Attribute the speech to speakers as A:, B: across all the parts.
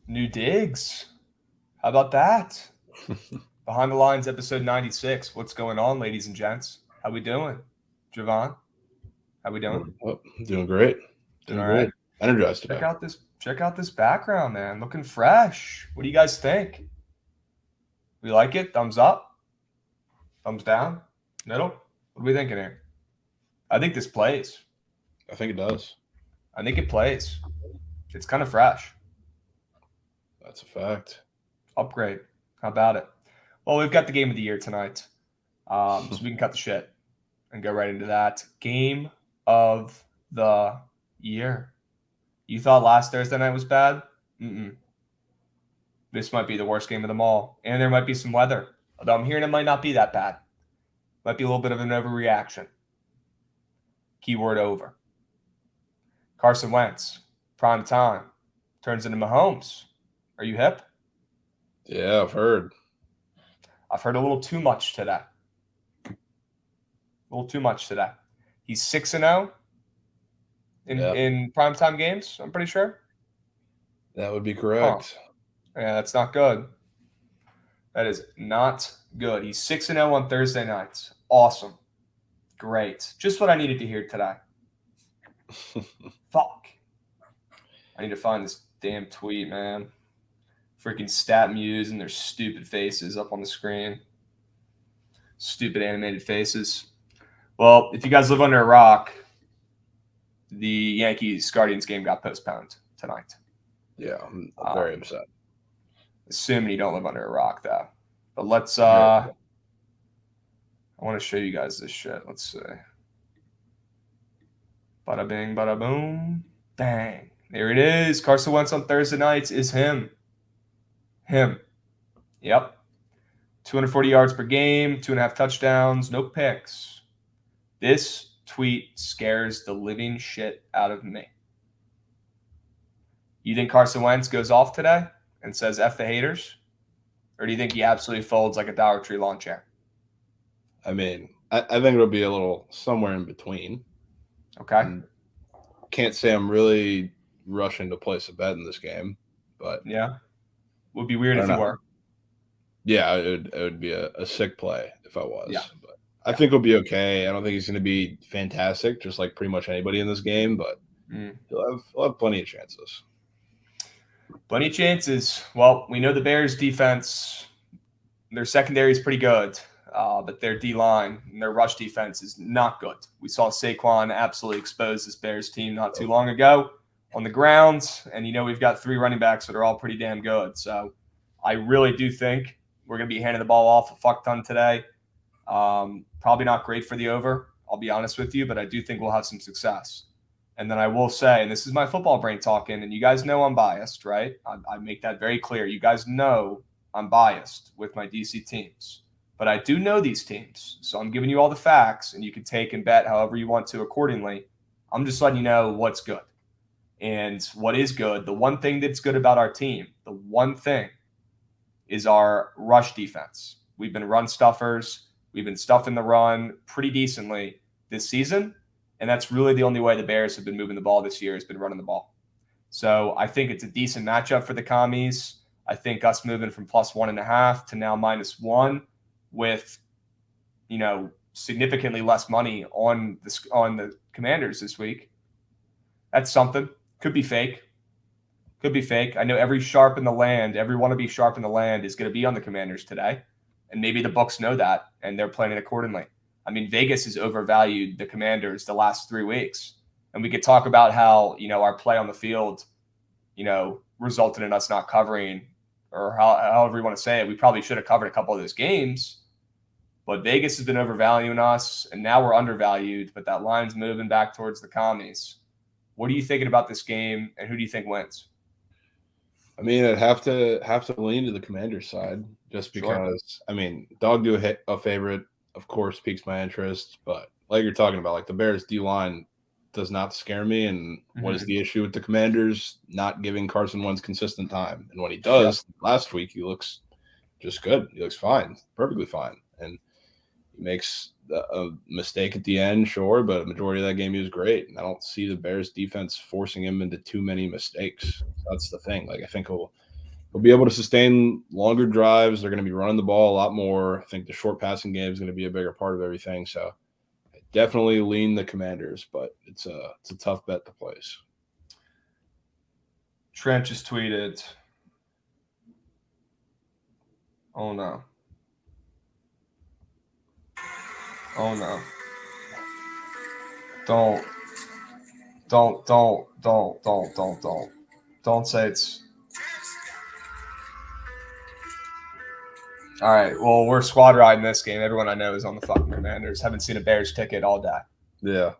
A: New digs. How about that? Behind the Lines, episode 96. What's going on, ladies and gents? How we doing? Jovan, how we doing?
B: Oh, doing great.
A: Doing all right.
B: Energized today.
A: Check out this background, man. Looking fresh. What do you guys think? We like it? Thumbs up? Thumbs down? Middle? What are we thinking here? I think this plays.
B: I think it does.
A: I think it plays. It's kind of fresh.
B: That's a fact.
A: Upgrade. How about it? Well, we've got the game of the year tonight. So we can cut the shit and go right into that. Game of the year. You thought last Thursday night was bad? Mm-mm. This might be the worst game of them all. And there might be some weather. Although I'm hearing it might not be that bad. Might be a little bit of an overreaction. Keyword over. Carson Wentz, prime time, turns into Mahomes. Are you hip?
B: Yeah, I've heard.
A: I've heard a little too much today. A little too much today. He's 6-0 in primetime games, I'm pretty sure.
B: That would be
A: Huh.
B: correct.
A: Yeah, that's not good. That is not good. He's 6-0 on Thursday nights. Awesome. Great. Just what I needed to hear today. Fuck. I need to find this damn tweet, man. Freaking stat muse and their stupid faces up on the screen. Stupid animated faces. Well, if you guys live under a rock, the Yankees Guardians game got postponed tonight.
B: Yeah, I'm very upset.
A: Assuming you don't live under a rock, though. But let's. I want to show you guys this shit. Let's see. Bada bing, bada boom, bang. There it is. Carson Wentz on Thursday nights is him. Him. Yep. 240 yards per game, 2.5 touchdowns, no picks. This tweet scares the living shit out of me. You think Carson Wentz goes off today and says F the haters? Or do you think he absolutely folds like a Dollar Tree lawn chair?
B: I mean, I think it'll be a little somewhere in between.
A: Okay.
B: Can't say I'm really rushing to place a bet in this game, but
A: yeah, would be weird if you were.
B: Yeah, it would be a sick play if I was.
A: Yeah.
B: But I think he'll be okay. I don't think he's going to be fantastic, just like pretty much anybody in this game, but he'll have plenty of chances.
A: Plenty of chances. Well, we know the Bears defense, their secondary is pretty good, but their D-line and their rush defense is not good. We saw Saquon absolutely expose this Bears team not too long ago on the ground, and we've got 3 running backs that are all pretty damn good. So I really do think we're going to be handing the ball off a fuck ton today. Probably not great for the over, I'll be honest with you, but I do think we'll have some success. And then I will say, and this is my football brain talking, and you guys know I'm biased, right? I make that very clear. You guys know I'm biased with my DC teams, but I do know these teams. So I'm giving you all the facts, and you can take and bet however you want to accordingly. I'm just letting you know what's good. And what is good, the one thing that's good about our team, the one thing is our rush defense. We've been run stuffers. We've been stuffing the run pretty decently this season. And that's really the only way the Bears have been moving the ball this year has been running the ball. So I think it's a decent matchup for the Commies. I think us moving from +1.5 to now -1 with, significantly less money on the Commanders this week. That's something. Could be fake. Could be fake. I know every sharp in the land, every wannabe sharp in the land is going to be on the Commanders today. And maybe the books know that, and they're planning accordingly. I mean, Vegas has overvalued the Commanders the last 3 weeks. And we could talk about how, our play on the field, resulted in us not covering, or however you want to say it. We probably should have covered a couple of those games. But Vegas has been overvaluing us, and now we're undervalued, but that line's moving back towards the Commies. What are you thinking about this game, and who do you think wins?
B: I mean, I'd have to lean to the Commanders side just because, dog do a favorite, of course, piques my interest. But like you're talking about, like the Bears D-line does not scare me. And what is the issue with the Commanders? Not giving Carson Wentz consistent time. And when he does, last week, he looks just good. He looks fine, perfectly fine. And he makes a mistake at the end, sure, but a majority of that game he was great. And I don't see the Bears defense forcing him into too many mistakes. That's the thing. Like, I think he'll be able to sustain longer drives. They're going to be running the ball a lot more. I think the short passing game is going to be a bigger part of everything. So I definitely lean the Commanders, but it's a tough bet to place.
A: Trent just tweeted, oh no. Oh no. Don't say it's. All right. Well, we're squad riding this game. Everyone I know is on the fucking Commanders. Haven't seen a Bears ticket all day.
B: Yeah.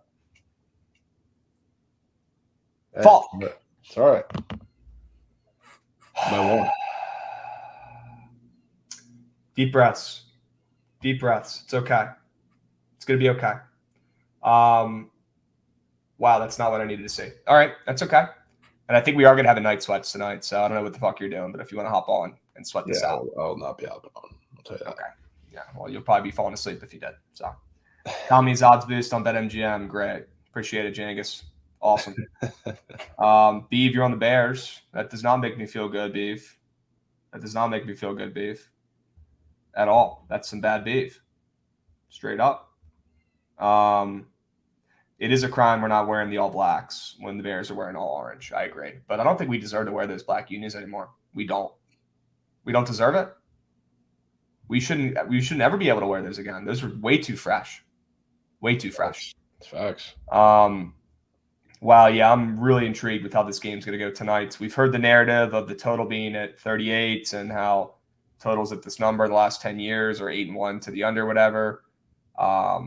A: Fuck.
B: It's all right. My one.
A: Deep breaths. Deep breaths. It's okay. It's gonna be okay. Wow, that's not what I needed to see. All right, that's okay. And I think we are gonna have a night sweats tonight, so I don't know what the fuck you're doing, but if you want to hop on and sweat this out,
B: I'll not be hopping on. I'll tell you that. Okay.
A: Yeah. Well, you'll probably be falling asleep if you did. So, Tommy's odds boost on BetMGM. Great. Appreciate it, Jangus. Awesome. Beeve, you're on the Bears. That does not make me feel good, Beeve. That does not make me feel good, Beeve. At all. That's some bad beef. Straight up. It is a crime we're not wearing the all blacks when the Bears are wearing all orange. I agree. But I don't think we deserve to wear those black unis anymore. We don't. We don't deserve it. We shouldn't ever be able to wear those again. Those are way too fresh. Way too fresh.
B: It's facts.
A: Wow, yeah, I'm really intrigued with how this game's going to go tonight. We've heard the narrative of the total being at 38 and how totals at this number the last 10 years are 8-1 to the under, whatever. I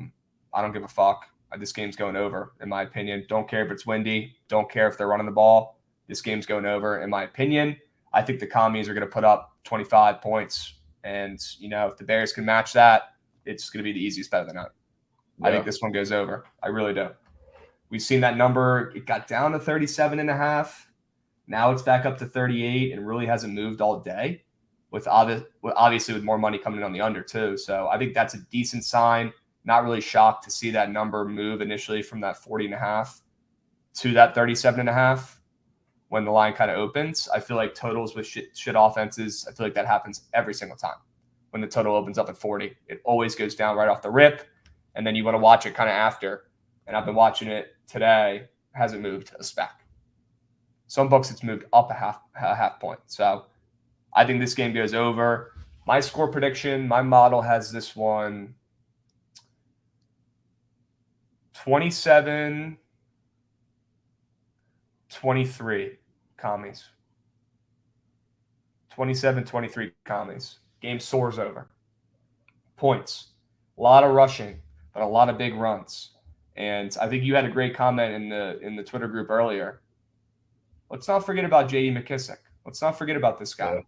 A: don't give a fuck. This game's going over, in my opinion. Don't care if it's windy. Don't care if they're running the ball. This game's going over, in my opinion. I think the Commies are going to put up 25 points. And, if the Bears can match that, it's going to be the easiest bet of the night. Yeah. I think this one goes over. I really do. We've seen that number. It got down to 37.5. Now it's back up to 38 and really hasn't moved all day. Obviously with more money coming in on the under too. So I think that's a decent sign. Not really shocked to see that number move initially from that 40.5 to that 37.5 when the line kind of opens. I feel like totals with shit offenses, I feel like that happens every single time. When the total opens up at 40, it always goes down right off the rip. And then you want to watch it kind of after. And I've been watching it today. It hasn't moved a speck. Some books it's moved up a half point. So I think this game goes over. My score prediction, my model has this one 27-23 Commies. 27-23 Commies. Game soars over. Points. A lot of rushing, but a lot of big runs. And I think you had a great comment in the Twitter group earlier. Let's not forget about J.D. McKissick. Let's not forget about this guy. Yeah.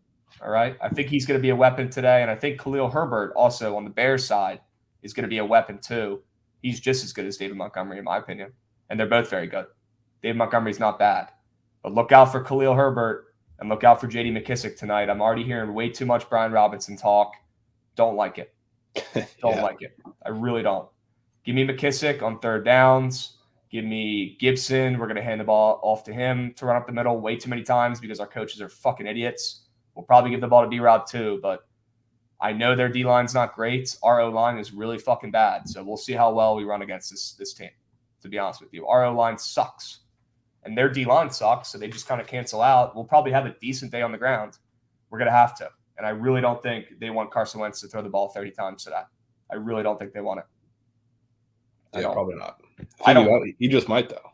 A: All right? I think he's going to be a weapon today. And I think Khalil Herbert also on the Bears side is going to be a weapon too. He's just as good as David Montgomery, in my opinion. And they're both very good. David Montgomery's not bad. But look out for Khalil Herbert and look out for J.D. McKissick tonight. I'm already hearing way too much Brian Robinson talk. Don't like it. Don't like it. I really don't. Give me McKissick on third downs. Give me Gibson. We're going to hand the ball off to him to run up the middle way too many times because our coaches are fucking idiots. We'll probably give the ball to B-Rob too, but I know their D-line's not great. Our O-line is really fucking bad, so we'll see how well we run against this team, to be honest with you. Our O-line sucks, and their D-line sucks, so they just kind of cancel out. We'll probably have a decent day on the ground. We're going to have to, and I really don't think they want Carson Wentz to throw the ball 30 times today. I really don't think they want it.
B: Yeah, probably not.
A: I don't.
B: He just might, though.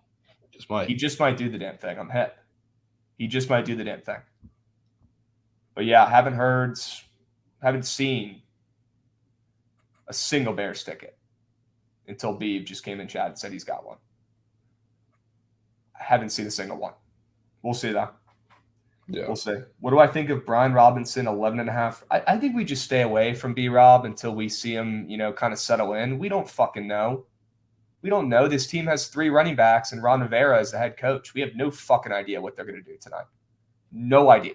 B: Just might.
A: He just might do the damn thing. I'm hip. He just might do the damn thing. But yeah, haven't seen a single Bears ticket until Beeve just came in chat and said he's got one. I haven't seen a single one. We'll see, though. Yeah. We'll see. What do I think of Brian Robinson, 11.5? I think we just stay away from B-Rob until we see him, kind of settle in. We don't fucking know. We don't know. This team has 3 running backs and Ron Rivera as the head coach. We have no fucking idea what they're going to do tonight. No idea.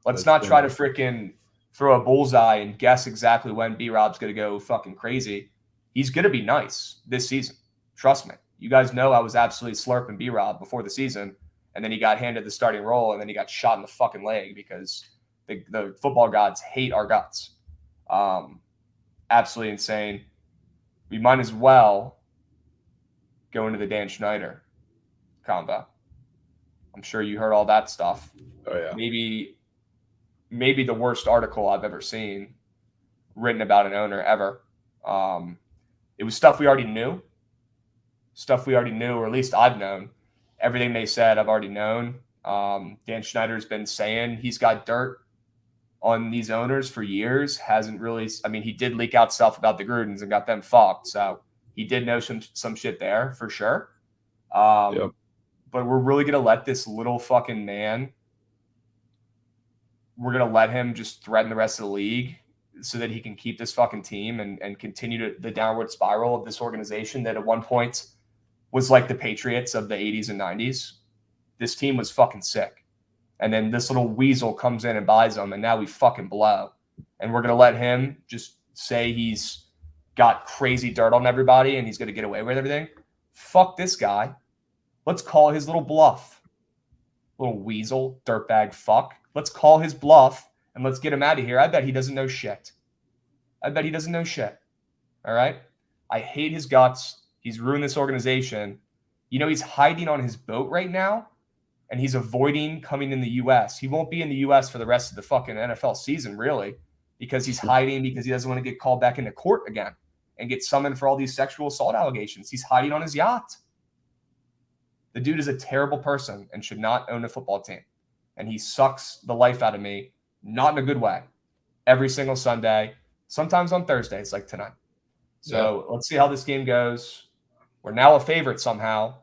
A: Let's not try to freaking throw a bullseye and guess exactly when B-Rob's going to go fucking crazy. He's going to be nice this season. Trust me. You guys know I was absolutely slurping B-Rob before the season, and then he got handed the starting role, and then he got shot in the fucking leg because the football gods hate our guts. Absolutely insane. We might as well go into the Dan Schneider combo. I'm sure you heard all that stuff.
B: Oh, yeah.
A: Maybe the worst article I've ever seen written about an owner ever. It was stuff we already knew. stuff we already knew, or at least I've known. Everything they said, I've already known. Dan Schneider's been saying he's got dirt on these owners for years. Hasn't really. I mean, he did leak out stuff about the Grudens and got them fucked. So he did know some shit there for sure.
B: Yep.
A: But we're really gonna let this little fucking man. We're gonna let him just threaten the rest of the league so that he can keep this fucking team and continue the downward spiral of this organization that at one point was like the Patriots of the 80s and 90s. This team was fucking sick. And then this little weasel comes in and buys them, and now we fucking blow. And we're going to let him just say he's got crazy dirt on everybody and he's going to get away with everything. Fuck this guy. Let's call his little bluff. Little weasel, dirtbag fuck. Let's call his bluff and let's get him out of here. I bet he doesn't know shit. All right? I hate his guts. He's ruined this organization. You know, he's hiding on his boat right now, and he's avoiding coming in the U.S. He won't be in the U.S. for the rest of the fucking NFL season, really, because he's hiding because he doesn't want to get called back into court again and get summoned for all these sexual assault allegations. He's hiding on his yacht. The dude is a terrible person and should not own a football team. And he sucks the life out of me, not in a good way, every single Sunday, sometimes on Thursdays like tonight. So Let's see how this game goes. We're now a favorite somehow.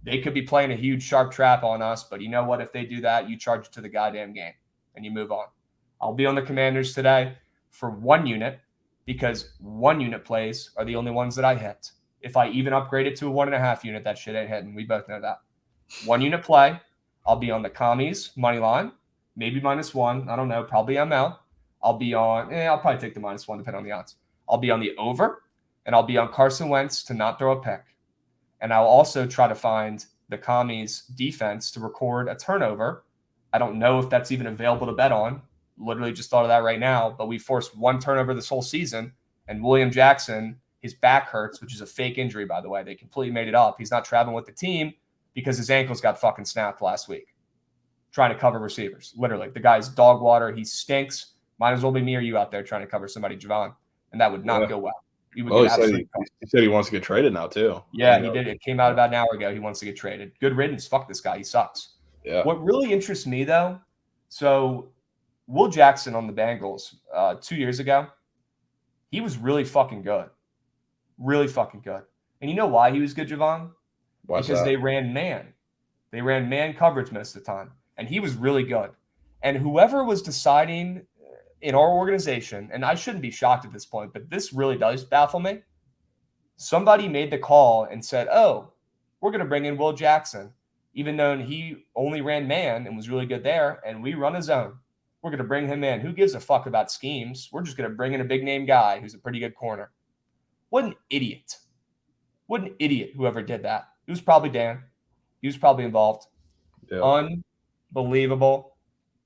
A: They could be playing a huge sharp trap on us, but you know what? If they do that, you charge it to the goddamn game and you move on. I'll be on the Commanders today for 1 unit because 1 unit plays are the only ones that I hit. If I even upgrade it to a 1.5 unit, that shit ain't hitting. We both know that. 1 unit play. I'll be on the commies money line, maybe -1. I don't know. Probably ML. I'll be on. I'll probably take the -1 depending on the odds. I'll be on the over, and I'll be on Carson Wentz to not throw a pick. And I'll also try to find the commies defense to record a turnover. I don't know if that's even available to bet on. Literally just thought of that right now. But we forced 1 turnover this whole season, and William Jackson, his back hurts, which is a fake injury, by the way. They completely made it up. He's not traveling with the team because his ankles got fucking snapped last week trying to cover receivers. Literally. The guy's dog water. He stinks. Might as well be me or you out there trying to cover somebody, Jovan. And that would not go well.
B: He said he wants to get traded now, too.
A: Yeah, he did. It came out about an hour ago. He wants to get traded. Good riddance. Fuck this guy. He sucks.
B: Yeah.
A: What really interests me, though, so Will Jackson on the Bengals 2 years ago, he was really fucking good. Really fucking good. And you know why he was good, Jovan? Because they ran man. They ran man coverage most of the time. And he was really good. And whoever was deciding in our organization, and I shouldn't be shocked at this point, but this really does baffle me. Somebody made the call and said, oh, we're going to bring in Will Jackson, even though he only ran man and was really good there, and we run a zone. We're going to bring him in. Who gives a fuck about schemes? We're just going to bring in a big-name guy who's a pretty good corner. What an idiot. What an idiot whoever did that. It was probably Dan. He was probably involved. Yeah. Unbelievable.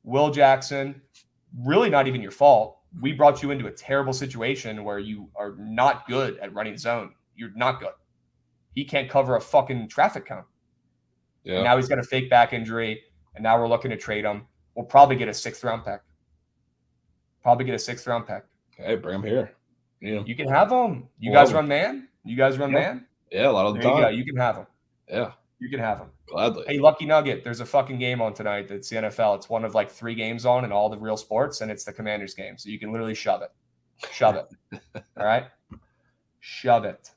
A: Will Jackson, really not even your fault. We brought you into a terrible situation where you are not good at running zone. You're not good. He can't cover a fucking traffic cone. Yeah. And now he's got a fake back injury, and now we're looking to trade him. We'll probably get a 6th-round pick.
B: Hey, bring him here.
A: You can have him. You guys run man? Man?
B: Yeah, a lot of the time.
A: You go. You can have him.
B: Yeah.
A: You can have him.
B: Gladly.
A: Hey, Lucky Nugget, there's a fucking game on tonight that's the NFL. It's one of like 3 games on in all the real sports, and it's the Commanders game. So you can literally shove it. All right? Shove it.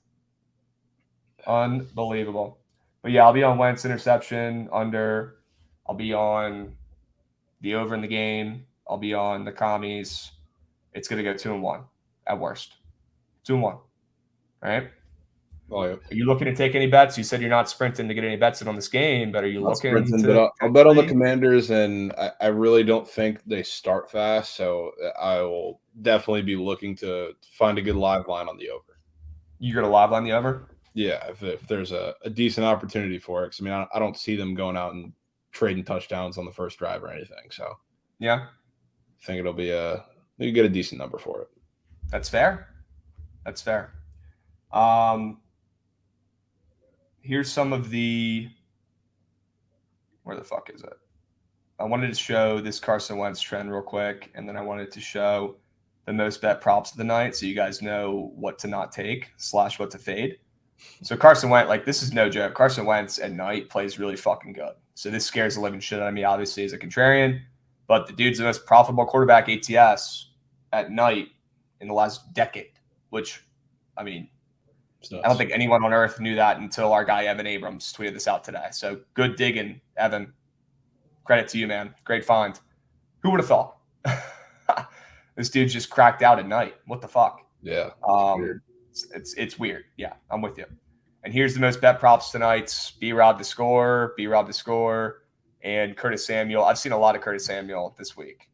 A: Unbelievable. But yeah, I'll be on Wentz interception under. I'll be on the over in the game. I'll be on the commies. It's going to go 2-1 at worst. 2-1. All right?
B: Oh, yeah.
A: Are you looking to take any bets? You said you're not sprinting to get any bets in on this game, but are you looking
B: to? I'll bet on the Commanders, and I really don't think they start fast, so I will definitely be looking to find a good live line on the over.
A: You're going to live line the over?
B: Yeah, if there's a decent opportunity for it. Because, I mean, I don't see them going out and trading touchdowns on the first drive or anything. So,
A: yeah.
B: I think it'll be you get a decent number for it.
A: That's fair. Here's some of the – where the fuck is it? I wanted to show this Carson Wentz trend real quick, and then I wanted to show the most bet props of the night so you guys know what to not take / what to fade. So Carson Wentz, like this is no joke. Carson Wentz at night plays really fucking good. So this scares the living shit out of me, obviously, as a contrarian. But the dude's the most profitable quarterback ATS at night in the last decade, which, I mean, I don't think anyone on earth knew that until our guy Evan Abrams tweeted this out today. So good digging, Evan. Credit to you, man. Great find. Who would have thought? This dude just cracked out at night. What the fuck?
B: Yeah.
A: Weird. It's weird. Yeah, I'm with you. And here's the most bet props tonight: B-Rob to score, and Curtis Samuel. I've seen a lot of Curtis Samuel this week.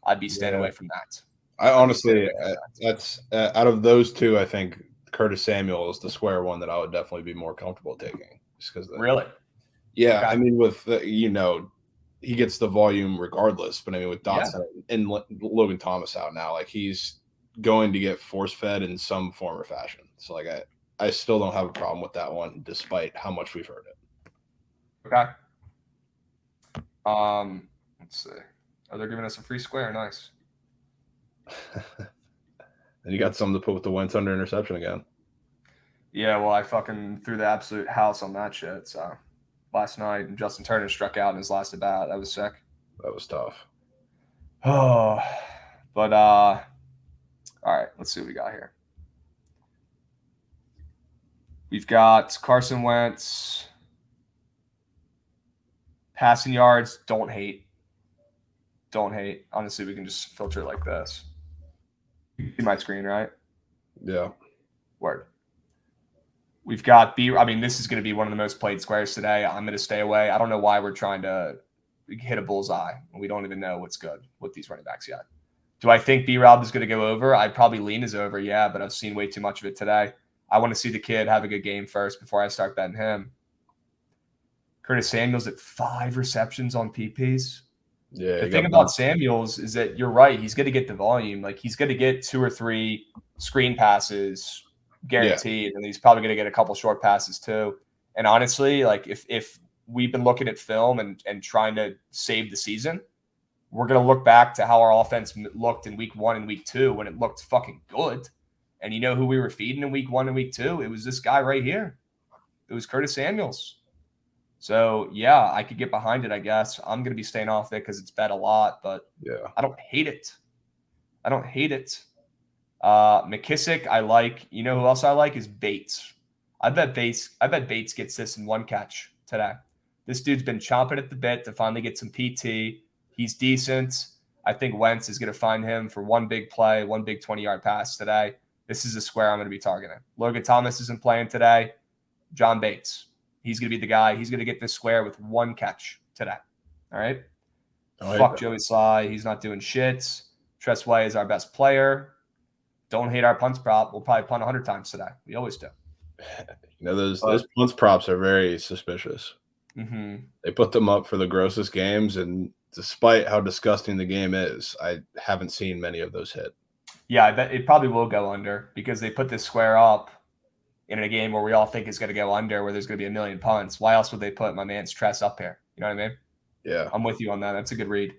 A: I'd be staying away from that.
B: I honestly, that's out of those two, I think Curtis Samuel is the square one that I would definitely be more comfortable taking. Just because
A: really,
B: yeah. Okay. I mean, with he gets the volume regardless, but I mean, with Dotson and Logan Thomas out now, like he's going to get force fed in some form or fashion. So like I still don't have a problem with that one, despite how much we've heard it.
A: Okay. Let's see. Oh, they're giving us a free square. Nice.
B: And you got something to put with the Wentz under interception again.
A: Yeah, well, I fucking threw the absolute house on that shit. So last night, and Justin Turner struck out in his last at bat. That was sick.
B: That was tough.
A: Oh, but all right. Let's see what we got here. We've got Carson Wentz. Passing yards, don't hate. Don't hate. Honestly, we can just filter it like this. You see my screen, right?
B: Yeah.
A: Word. We've got I mean, this is going to be one of the most played squares today. I'm going to stay away. I don't know why we're trying to hit a bullseye. We don't even know what's good with these running backs yet. Do I think B-Rob is going to go over? I'd probably lean his over, yeah, but I've seen way too much of it today. I want to see the kid have a good game first before I start betting him. Curtis Samuel's at 5 receptions on PPs.
B: Yeah.
A: The thing about Samuels is that you're right. He's going to get the volume. Like he's going to get 2 or 3 screen passes guaranteed, and he's probably going to get a couple short passes too. And honestly, like if we've been looking at film and trying to save the season, we're going to look back to how our offense looked in week 1 and week 2 when it looked fucking good. And you know who we were feeding in week 1 and week 2? It was this guy right here. It was Curtis Samuels. So, yeah, I could get behind it, I guess. I'm going to be staying off it because it's bet a lot, but
B: yeah,
A: I don't hate it. McKissick, I like. You know who else I like is Bates. I bet Bates gets this in 1 catch today. This dude's been chomping at the bit to finally get some PT. He's decent. I think Wentz is going to find him for 1 big play, 1 big 20-yard pass today. This is a square I'm going to be targeting. Logan Thomas isn't playing today. John Bates. He's going to be the guy. He's going to get this square with 1 catch today. All right? Fuck Joey Sly. He's not doing shit. Tress Way is our best player. Don't hate our punts prop. We'll probably punt 100 times today. We always do.
B: Those punts props are very suspicious.
A: Mm-hmm.
B: They put them up for the grossest games, and despite how disgusting the game is, I haven't seen many of those hit.
A: Yeah, I bet it probably will go under because they put this square up in a game where we all think it's going to go under, where there's going to be a million punts. Why else would they put my man's Tress up here? You know what I mean?
B: Yeah.
A: I'm with you on that. That's a good read.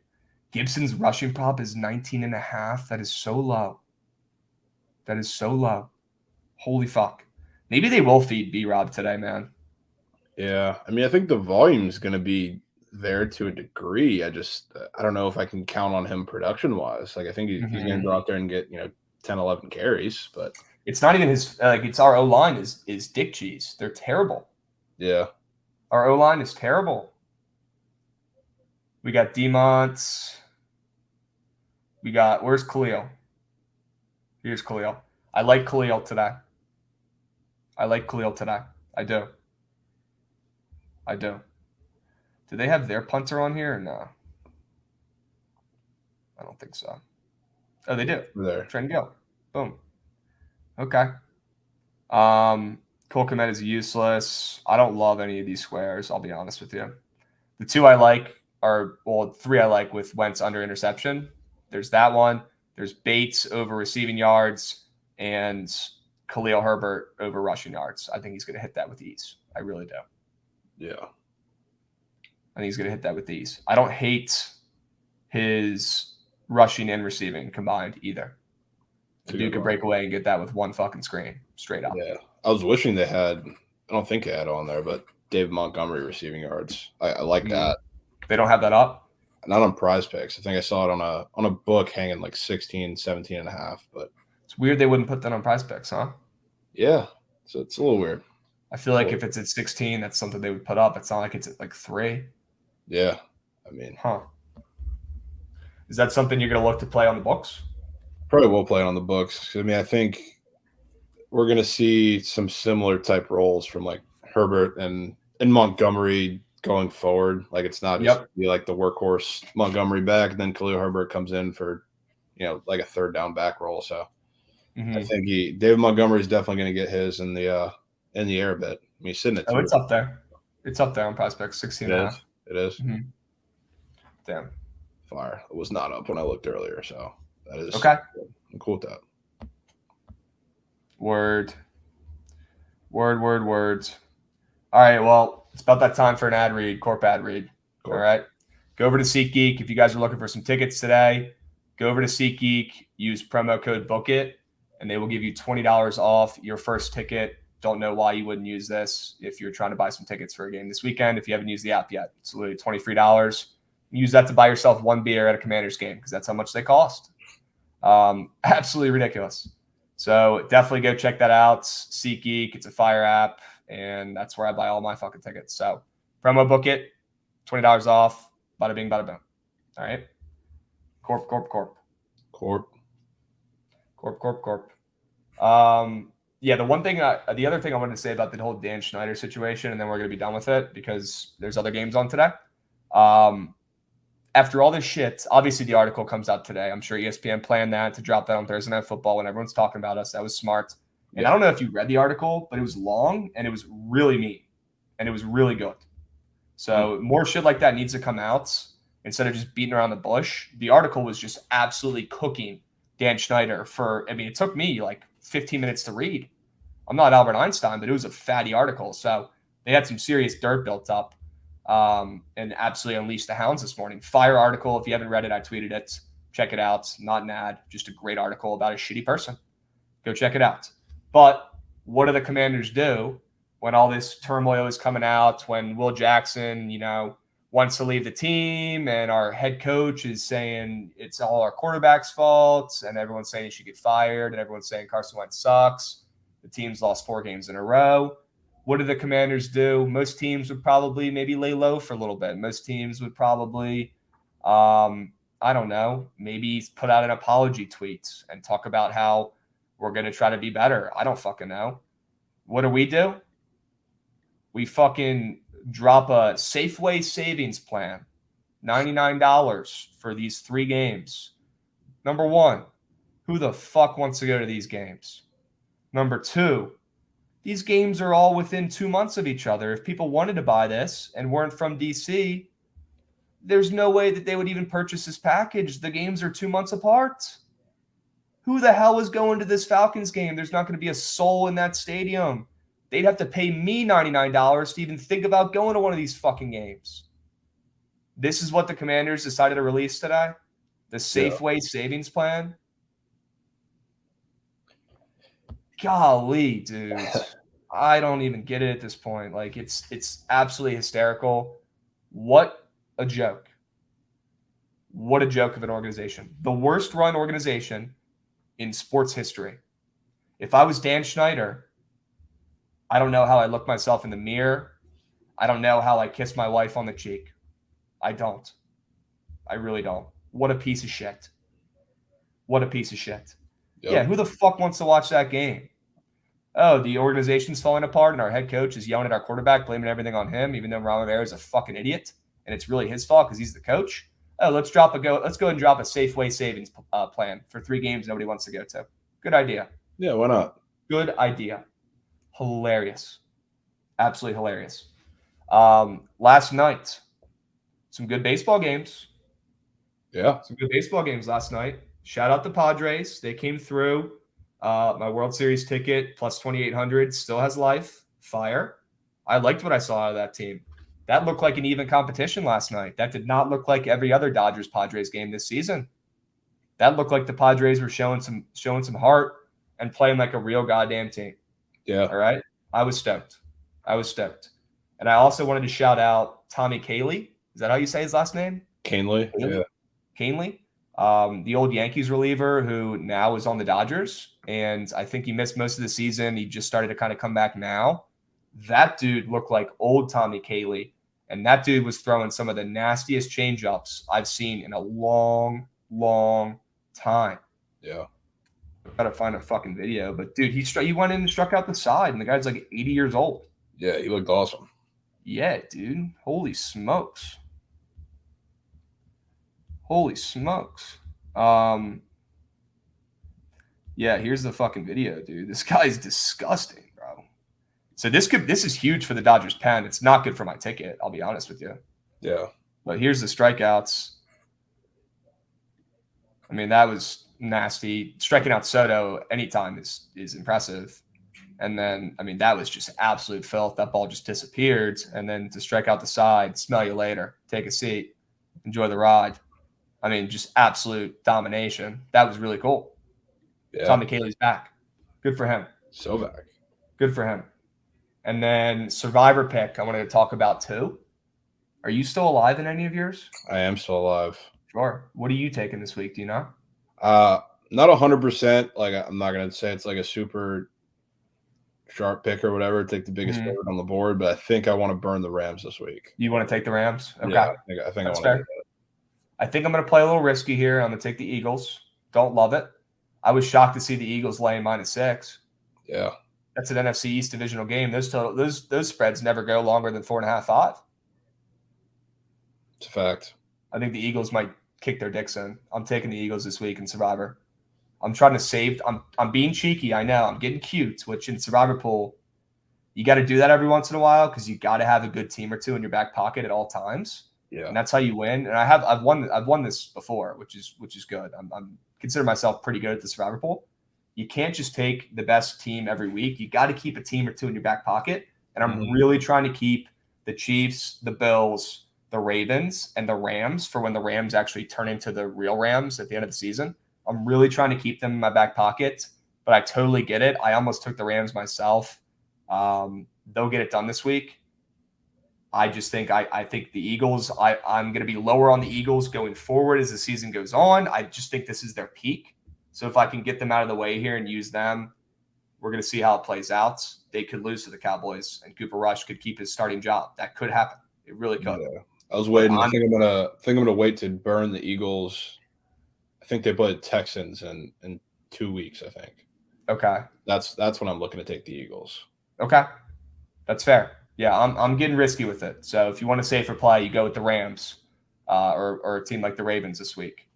A: Gibson's rushing prop is 19.5. That is so low. Holy fuck. Maybe they will feed B-Rob today, man.
B: Yeah. I mean, I think the volume is going to be there to a degree. I don't know if I can count on him production-wise. Like, I think he's going to go out there and get, 10, 11 carries, but
A: it's not even his it's our O-line is dick cheese. They're terrible.
B: Yeah.
A: Our O-line is terrible. We got Demont. Where's Khalil? Here's Khalil. I like Khalil today. I do. Do they have their punter on here or no? I don't think so. Oh, they do.
B: There.
A: Trent Gill. Boom. Okay. Cole Kmet is useless. I don't love any of these squares, I'll be honest with you. The 2 I like are, 3 I like with Wentz under interception. There's that one. There's Bates over receiving yards and Khalil Herbert over rushing yards. I think he's going to hit that with ease. I really do.
B: Yeah.
A: I think he's going to hit that with ease. I don't hate his rushing and receiving combined either. The dude could break away and get that with 1 fucking screen straight up.
B: Yeah. I was wishing they had. I don't think they had on there, but David Montgomery receiving yards. I like that.
A: They don't have that up.
B: Not on Prize Picks. I think I saw it on a book hanging like 16, 17 and a half. But
A: it's weird they wouldn't put that on Prize Picks, huh?
B: Yeah, so it's a little weird.
A: I feel like if it's at 16, that's something they would put up. It's not like it's at like 3.
B: Yeah, I mean,
A: is that something you're going to look to play on the books?
B: Probably will play it on the books. I mean, I think we're going to see some similar type roles from like Herbert and Montgomery going forward. Like it's not just be like the workhorse Montgomery back, and then Khalil Herbert comes in for, like a third down back role. So I think David Montgomery is definitely going to get his in the air a bit. I mean, he's sitting at 2.
A: It's up there. It's up there on Prospects, 16 and a half.
B: It is.
A: Damn.
B: Fire. It was not up when I looked earlier, so that is
A: okay.
B: I'm cool with that.
A: Words. All right, well, it's about that time for an ad read, Corp ad read. Cool. All right. Go over to SeatGeek. If you guys are looking for some tickets today, go over to SeatGeek, use promo code BOOKIT, and they will give you $20 off your first ticket. Don't know why you wouldn't use this if you're trying to buy some tickets for a game this weekend. If you haven't used the app yet, it's literally $23. Use that to buy yourself one beer at a Commanders game because that's how much they cost. Absolutely ridiculous. So definitely go check that out. SeatGeek, it's a fire app, and that's where I buy all my fucking tickets. So promo BOOKIT, $20 off. Bada bing, bada boom. All right. Corp. Yeah, the other thing I wanted to say about the whole Dan Schneider situation, and then we're going to be done with it because there's other games on today. After all this shit, obviously the article comes out today. I'm sure ESPN planned that to drop that on Thursday Night Football when everyone's talking about us. That was smart. And I don't know if you read the article, but it was long and it was really mean and it was really good. So more shit like that needs to come out instead of just beating around the bush. The article was just absolutely cooking Dan Schneider it took me like 15 minutes to read. I'm not Albert Einstein, but it was a fatty article. So they had some serious dirt built up and absolutely unleashed the hounds this morning. Fire article. If you haven't read it, I tweeted it. Check it out. Not an ad, just a great article about a shitty person. Go check it out. But what do the Commanders do when all this turmoil is coming out, when Will Jackson, wants to leave the team and our head coach is saying it's all our quarterback's fault and everyone's saying he should get fired and everyone's saying Carson Wentz sucks. The team's lost 4 games in a row. What do the Commanders do? Most teams would probably maybe lay low for a little bit. Most teams would probably, I don't know, maybe put out an apology tweet and talk about how we're going to try to be better. I don't fucking know. What do? We fucking drop a Safeway savings plan, $99 for these 3 games. Number 1, who the fuck wants to go to these games? Number 2, these games are all within 2 months of each other. If people wanted to buy this and weren't from DC, there's no way that they would even purchase this package. The games are 2 months apart. Who the hell is going to this Falcons game? There's not going to be a soul in that stadium. They'd have to pay me $99 to even think about going to one of these fucking games. This is what the Commanders decided to release today? The Safeway savings plan? Golly, dude. I don't even get it at this point. Like, it's absolutely hysterical. What a joke. What a joke of an organization. The worst run organization in sports history. If I was Dan Schneider, I don't know how I look myself in the mirror. I don't know how I kiss my wife on the cheek. I don't. I really don't. What a piece of shit. What a piece of shit. Yep. Yeah, who the fuck wants to watch that game? Oh, the organization's falling apart and our head coach is yelling at our quarterback, blaming everything on him, even though Ron Rivera is a fucking idiot and it's really his fault because he's the coach. Oh, let's go ahead and drop a Safeway savings plan for 3 games nobody wants to go to. Good idea.
B: Yeah, why not?
A: Good idea. Hilarious. Absolutely hilarious. Last night, some good baseball games.
B: Yeah.
A: Some good baseball games last night. Shout out the Padres. They came through. My World Series ticket plus 2,800 still has life. Fire. I liked what I saw out of that team. That looked like an even competition last night. That did not look like every other Dodgers-Padres game this season. That looked like the Padres were showing some heart and playing like a real goddamn team.
B: Yeah.
A: All right. I was stoked. And I also wanted to shout out Tommy Kahnle. Is that how you say his last name?
B: Canely. Yeah.
A: Kahnle, the old Yankees reliever who now is on the Dodgers. And I think he missed most of the season. He just started to kind of come back now. That dude looked like old Tommy Kahnle. And that dude was throwing some of the nastiest changeups I've seen in a long, long time.
B: Yeah.
A: Gotta find a fucking video. But dude, he went in and struck out the side, and the guy's like 80 years old.
B: Yeah, he looked awesome.
A: Yeah, dude. Holy smokes. Holy smokes. Yeah, here's the fucking video, dude. This guy's disgusting, bro. So this is huge for the Dodgers pen. It's not good for my ticket, I'll be honest with you.
B: Yeah.
A: But here's the strikeouts. I mean, that was nasty. Striking out Soto anytime is impressive. And then, I mean, that was just absolute filth. That ball just disappeared. And then to strike out the side, smell you later. Take a seat. Enjoy the ride. I mean, just absolute domination. That was really cool.
B: Yeah.
A: Tommy Kahnle's back. Good for him.
B: So back.
A: Good for him. And then survivor pick, I wanted to talk about too. Are you still alive in any of yours?
B: I am still alive.
A: Sure. What are you taking this week? Do you know?
B: Not 100%. Like, I'm not gonna say it's like a super sharp pick or whatever. Take the biggest favorite on the board, but I think I want to burn the Rams this week.
A: You want to take the Rams? Okay.
B: Yeah, I think
A: That's
B: I want
A: fair.
B: to do that.
A: I think I'm going to play a little risky here. I'm going to take the Eagles. Don't love it. I was shocked to see the Eagles laying -6.
B: Yeah.
A: That's an NFC East divisional game. Those spreads never go longer than 4.5, 5.
B: It's a fact.
A: I think the Eagles might kick their dicks in. I'm taking the Eagles this week in Survivor. I'm trying to save. I'm being cheeky. I know. I'm getting cute, which in Survivor Pool, you got to do that every once in a while because you got to have a good team or two in your back pocket at all times.
B: Yeah.
A: And that's how you win. And I've won this before, which is good. I'm consider myself pretty good at the Survivor Pool. You can't just take the best team every week. You got to keep a team or two in your back pocket. And I'm really trying to keep the Chiefs, the Bills, the Ravens, and the Rams for when the Rams actually turn into the real Rams at the end of the season. I'm really trying to keep them in my back pocket, but I totally get it. I almost took the Rams myself. They'll get it done this week. I just think I think the Eagles, I'm going to be lower on the Eagles going forward as the season goes on. I just think this is their peak. So if I can get them out of the way here and use them, we're going to see how it plays out. They could lose to the Cowboys, and Cooper Rush could keep his starting job. That could happen. It really could.
B: Yeah. I was waiting. I think I'm gonna wait to burn the Eagles. I think they play the Texans in 2 weeks, I think.
A: Okay.
B: That's when I'm looking to take the Eagles.
A: Okay. That's fair. Yeah, I'm getting risky with it. So if you want a safer play, you go with the Rams or a team like the Ravens this week.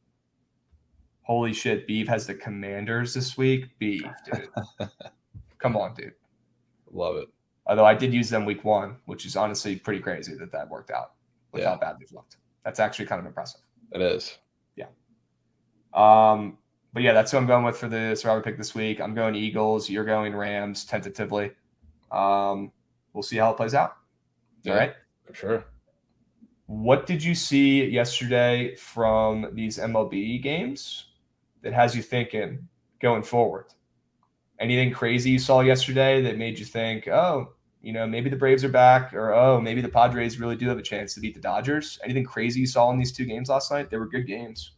A: Holy shit, Beeve has the Commanders this week. Beeve, dude. Come on, dude.
B: Love it.
A: Although I did use them week 1, which is honestly pretty crazy that worked out with how bad they've looked. That's actually kind of impressive.
B: It is.
A: Yeah. But yeah, that's who I'm going with for the Survivor pick this week. I'm going Eagles. You're going Rams tentatively. We'll see how it plays out.
B: Yeah,
A: all right.
B: For sure.
A: What did you see yesterday from these MLB games that has you thinking going forward? Anything crazy you saw yesterday that made you think, oh, maybe the Braves are back, or, oh, maybe the Padres really do have a chance to beat the Dodgers? Anything crazy you saw in these 2 games last night? They were good games.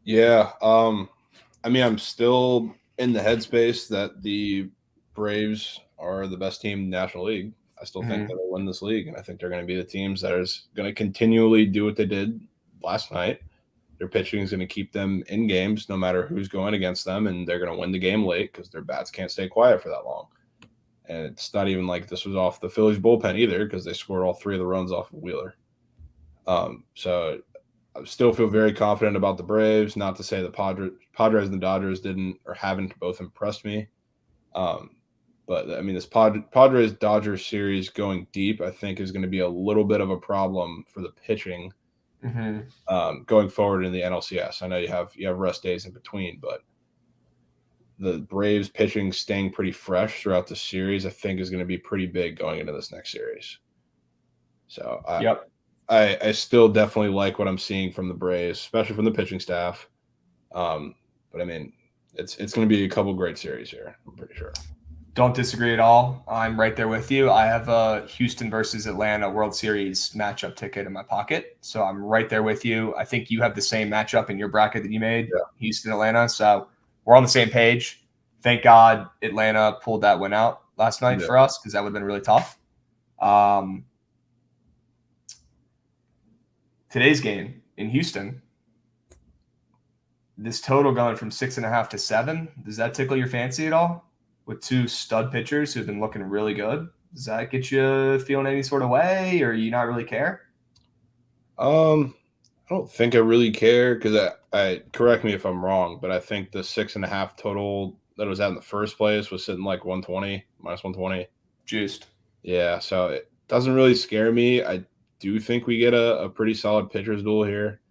B: Yeah. I mean, I'm still in the headspace that the Braves are the best team in the National League. I still think that they'll win this league, and I think they're going to be the teams that are going to continually do what they did last night. Their pitching is going to keep them in games no matter who's going against them, and they're going to win the game late because their bats can't stay quiet for that long. And it's not even like this was off the Phillies bullpen either because they scored all 3 of the runs off of Wheeler. So I still feel very confident about the Braves. Not to say the Padres and the Dodgers didn't or haven't both impressed me. But, I mean, this Padres-Dodgers series going deep, I think, is going to be a little bit of a problem for the pitching going forward in the NLCS. I know you have rest days in between, but the Braves pitching staying pretty fresh throughout the series, I think, is going to be pretty big going into this next series. So, I still definitely like what I'm seeing from the Braves, especially from the pitching staff. But, I mean, it's going to be a couple great series here, I'm pretty sure.
A: Don't disagree at all. I'm right there with you. I have a Houston versus Atlanta World Series matchup ticket in my pocket, so I'm right there with you. I think you have the same matchup in your bracket that you made,
B: Yeah.
A: Houston Atlanta. So we're on the same page. Thank God Atlanta pulled that win out last night for us because that would have been really tough. Today's game in Houston, this total going from 6.5 to 7. Does that tickle your fancy at all? With two stud pitchers who've been looking really good, does that get you feeling any sort of way, or you not really care?
B: I don't think I really care because I correct me if I'm wrong, but I think the 6.5 total that was at in the first place was sitting like 120 minus 120.
A: Juiced.
B: Yeah, so it doesn't really scare me. I do think we get a pretty solid pitcher's duel here.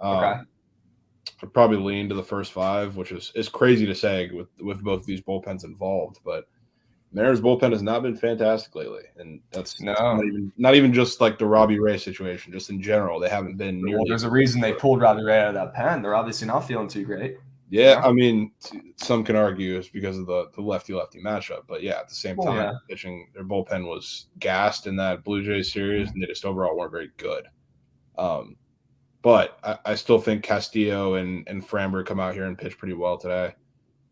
A: Okay.
B: I'd probably lean to the first 5, which is crazy to say with both these bullpens involved, but Mariners bullpen has not been fantastic lately, and that's
A: No.
B: not even just like the Robbie Ray situation. Just in general, they haven't been
A: Well,
B: nearly.
A: there's a reason they pulled Robbie Ray out of that pen. They're obviously not feeling too great.
B: Yeah, I mean, some can argue it's because of the lefty-lefty matchup, but yeah, at the same time, pitching their bullpen was gassed in that Blue Jays series, and they just overall weren't very good. But I still think Castillo and Framber come out here and pitch pretty well today.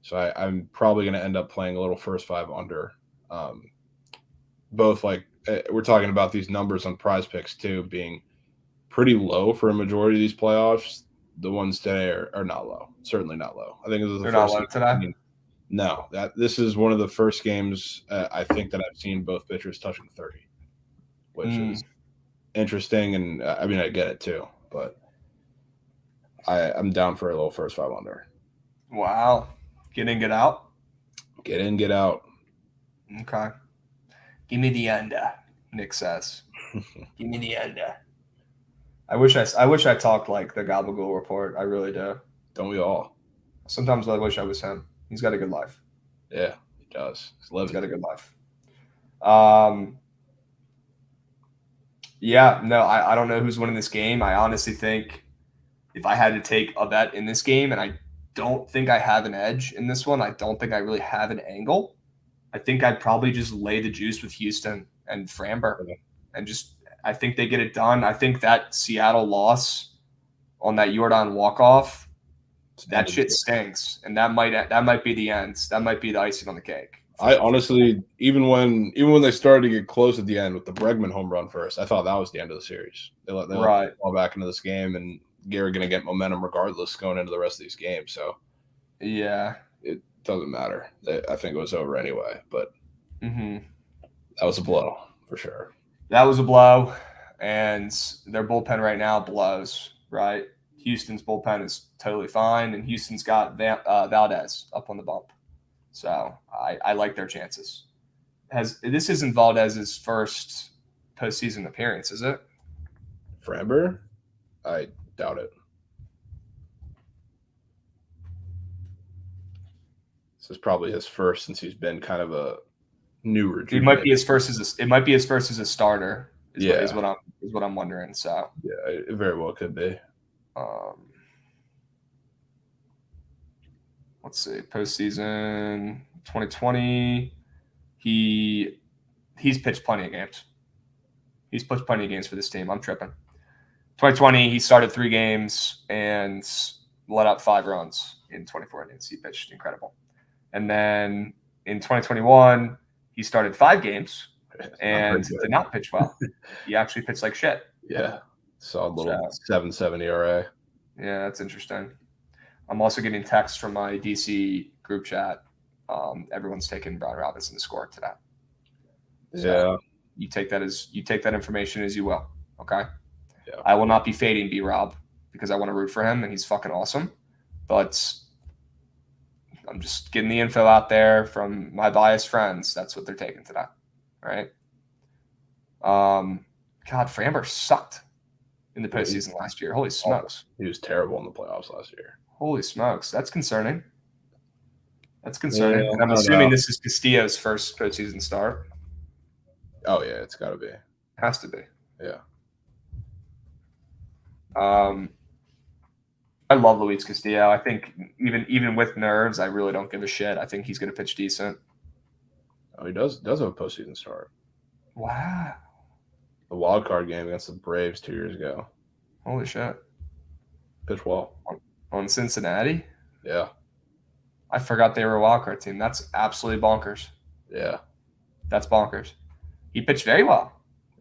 B: So I'm probably going to end up playing a little first 5 under. Both we're talking about these numbers on Prize Picks too being pretty low for a majority of these playoffs. The ones today are not low. Certainly not low. I think it was the
A: They're
B: first
A: not low today.
B: No, this is one of the first games I think that I've seen both pitchers touching 30, which is interesting. And I mean, I get it too, but I'm down for a little first 5 under.
A: Wow. Get in, get out?
B: Get in, get out.
A: Okay. Give me the under, Nick says. Give me the under. I wish I talked like the Gabagool report. I really do.
B: Don't we all?
A: Sometimes I wish I was him. He's got a good life.
B: Yeah, he does.
A: He's got a good life. Yeah, no, I don't know who's winning this game. I honestly think if I had to take a bet in this game, and I don't think I have an edge in this one, I don't think I really have an angle. I think I'd probably just lay the juice with Houston and Framber, and just I think they get it done. I think that Seattle loss on that Jordan walk-off, that shit stinks, and that might be the end. That might be the icing on the cake.
B: I honestly, even when they started to get close at the end with the Bregman home run first, I thought that was the end of the series. They let the ball back into this game, and Gary going to get momentum regardless going into the rest of these games. So,
A: yeah,
B: it doesn't matter. I think it was over anyway, but
A: that
B: was a blow for sure.
A: That was a blow, and their bullpen right now blows, right? Houston's bullpen is totally fine, and Houston's got Valdez up on the bump. So I like their chances. This isn't Valdez's first postseason appearance, is it?
B: Framber? I doubt it. This is probably his first since he's been kind of a new
A: It might be his first as a starter. Is what I'm wondering. So
B: yeah, it very well could be.
A: Let's see, postseason 2020. He's pitched plenty of games. He's pitched plenty of games for this team. I'm tripping. 2020, he started 3 games and let up 5 runs in 24 innings. He pitched incredible. And then in 2021, he started 5 games and did not pitch well. He actually pitched like shit.
B: Yeah. Saw a little 7.7 ERA.
A: Yeah, that's interesting. I'm also getting texts from my DC group chat. Everyone's taking Brian Robinson to score today. So you take that information as you will. Okay. Yeah. I will not be fading B Rob because I want to root for him and he's fucking awesome. But I'm just getting the info out there from my biased friends. That's what they're taking today. Right. God, Framber sucked in the postseason last year. Holy smokes.
B: He was terrible in the playoffs last year.
A: Holy smokes. That's concerning. Yeah, and I'm assuming this is Castillo's first postseason start.
B: Oh, yeah, it's got to be.
A: Has to be.
B: Yeah.
A: I love Luis Castillo. I think even with nerves, I really don't give a shit. I think he's going to pitch decent.
B: Oh, he does have a postseason start.
A: Wow.
B: The wild card game against the Braves 2 years ago.
A: Holy shit.
B: Pitched well.
A: On Cincinnati?
B: Yeah.
A: I forgot they were a wild card team. That's absolutely bonkers.
B: Yeah.
A: That's bonkers. He pitched very well.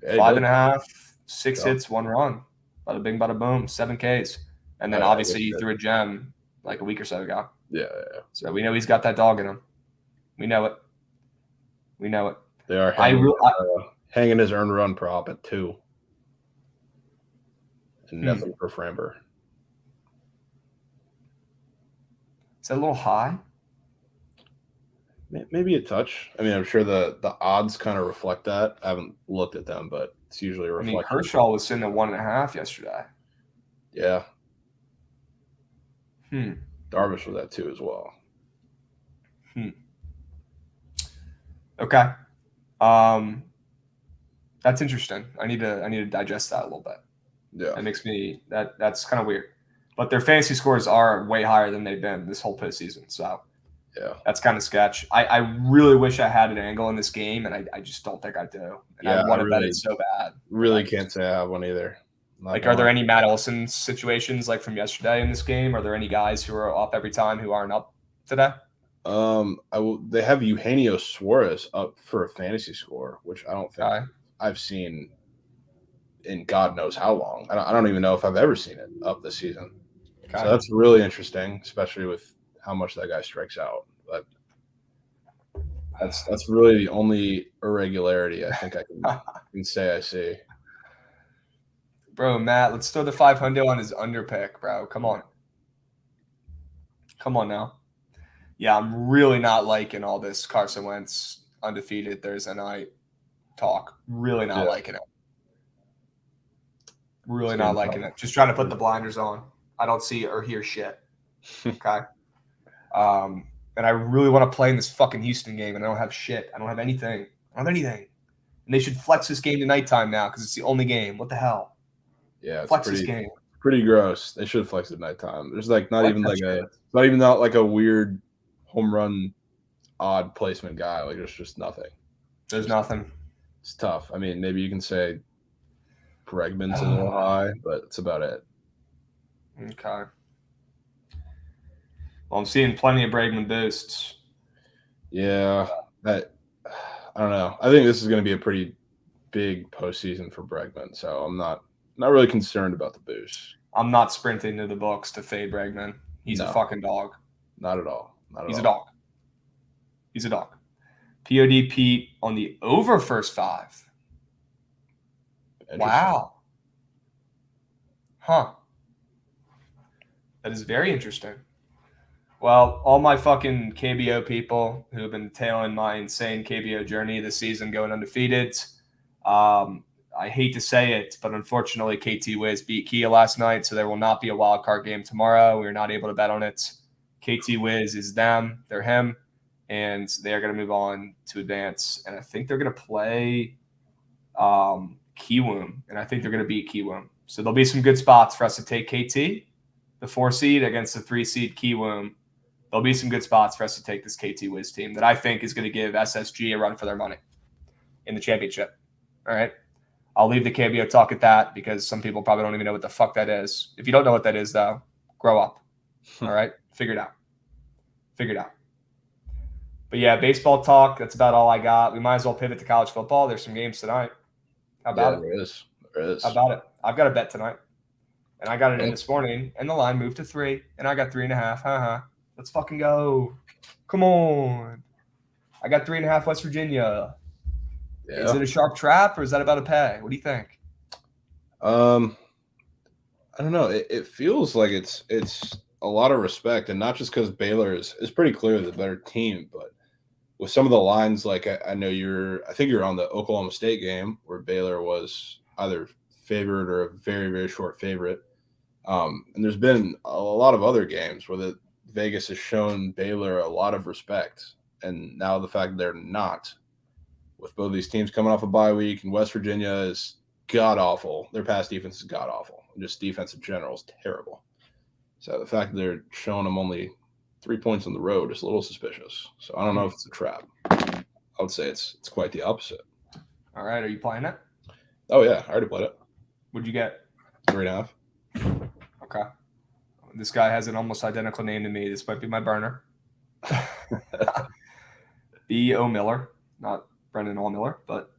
B: Yeah,
A: 5.5, 6
B: Yeah.
A: hits, 1 run. Bada bing, bada boom, 7 Ks. And then obviously you threw a gem like a week or so ago.
B: Yeah.
A: So we know he's got that dog in him. We know it. We know it.
B: They are hanging his earned run prop at 2. And nothing for Framber.
A: Is that a little high?
B: Maybe a touch. I mean, I'm sure the odds kind of reflect that. I haven't looked at them, but it's usually reflected.
A: I mean, Kershaw was sitting at 1.5 yesterday.
B: Yeah. Darvish was at 2 as well.
A: Okay. That's interesting. I need to digest that a little bit.
B: Yeah.
A: That makes me that's kind of weird. But their fantasy scores are way higher than they've been this whole postseason. So
B: yeah,
A: that's kind of sketch. I really wish I had an angle in this game, and I just don't think I do. And I want to bet it so bad.
B: Really can't say I have one either.
A: Like, are there any Matt Olson situations like from yesterday in this game? Are there any guys who are up every time who aren't up today?
B: They have Eugenio Suarez up for a fantasy score, which I don't think I've seen in God knows how long. I don't even know if I've ever seen it up this season. So that's really interesting, especially with how much that guy strikes out. But that's really the only irregularity I think I can say I see.
A: Bro, Matt, let's throw the 500 on his under pick, bro. Come on. Come on now. Yeah, I'm really not liking all this Carson Wentz undefeated Thursday night talk. Really not liking it. Really not liking it. Just trying to put the blinders on. I don't see or hear shit. Okay. And I really want to play in this fucking Houston game, and I don't have shit. I don't have anything. And they should flex this game to nighttime now because it's the only game. What the hell?
B: Yeah,
A: flex this game.
B: Pretty gross. They should flex it nighttime. There's not even like a weird home run odd placement guy. Like there's just nothing.
A: There's nothing.
B: It's tough. I mean, maybe you can say Bregman's a little high, but that's about it.
A: Okay. Well, I'm seeing plenty of Bregman boosts.
B: Yeah, I don't know. I think this is going to be a pretty big postseason for Bregman, so I'm not really concerned about the boost.
A: I'm not sprinting to the books to fade Bregman. He's a fucking dog.
B: Not at all.
A: He's a dog. He's a dog. POD Pete on the over first 5. Wow. Huh. That is very interesting. Well, all my fucking KBO people who have been tailing my insane KBO journey this season going undefeated, I hate to say it, but unfortunately KT Wiz beat Kia last night, so there will not be a wild card game tomorrow. We're not able to bet on it. KT Wiz is them. They're him. And they're going to move on to advance. And I think they're going to play Kiwoom. And I think they're going to beat Kiwoom. So there'll be some good spots for us to take KT, the 4 seed, against the 3 seed Kiwoom. There'll be some good spots for us to take this KT Wiz team that I think is going to give SSG a run for their money in the championship. All right. I'll leave the KBO talk at that because some people probably don't even know what the fuck that is. If you don't know what that is, though, grow up. All right. Figure it out. But yeah, baseball talk. That's about all I got. We might as well pivot to college football. There's some games tonight. How about it?
B: There is.
A: How about it? I've got a bet tonight. And I got it in this morning, and the line moved to 3, and I got 3.5. Let's fucking go. Come on. I got 3.5 West Virginia. Yeah. Is it a sharp trap, or is that about a pay? What do you think?
B: I don't know. It feels like it's a lot of respect, and not just because Baylor is pretty clearly the better team, but with some of the lines, like I think you're on the Oklahoma State game where Baylor was either favored or a very, very short favorite. And there's been a lot of other games where Vegas has shown Baylor a lot of respect. And now the fact they're not, with both these teams coming off a bye week, and West Virginia is god-awful. Their pass defense is god-awful. Just defense in general is terrible. So the fact that they're showing them only 3 points on the road is a little suspicious. So I don't know if it's a trap. I would say it's quite the opposite.
A: All right, are you playing it?
B: Oh yeah, I already played it.
A: What'd you get?
B: 3.5.
A: Okay. This guy has an almost identical name to me. This might be my burner. B.O. Miller, not Brendan All Miller, but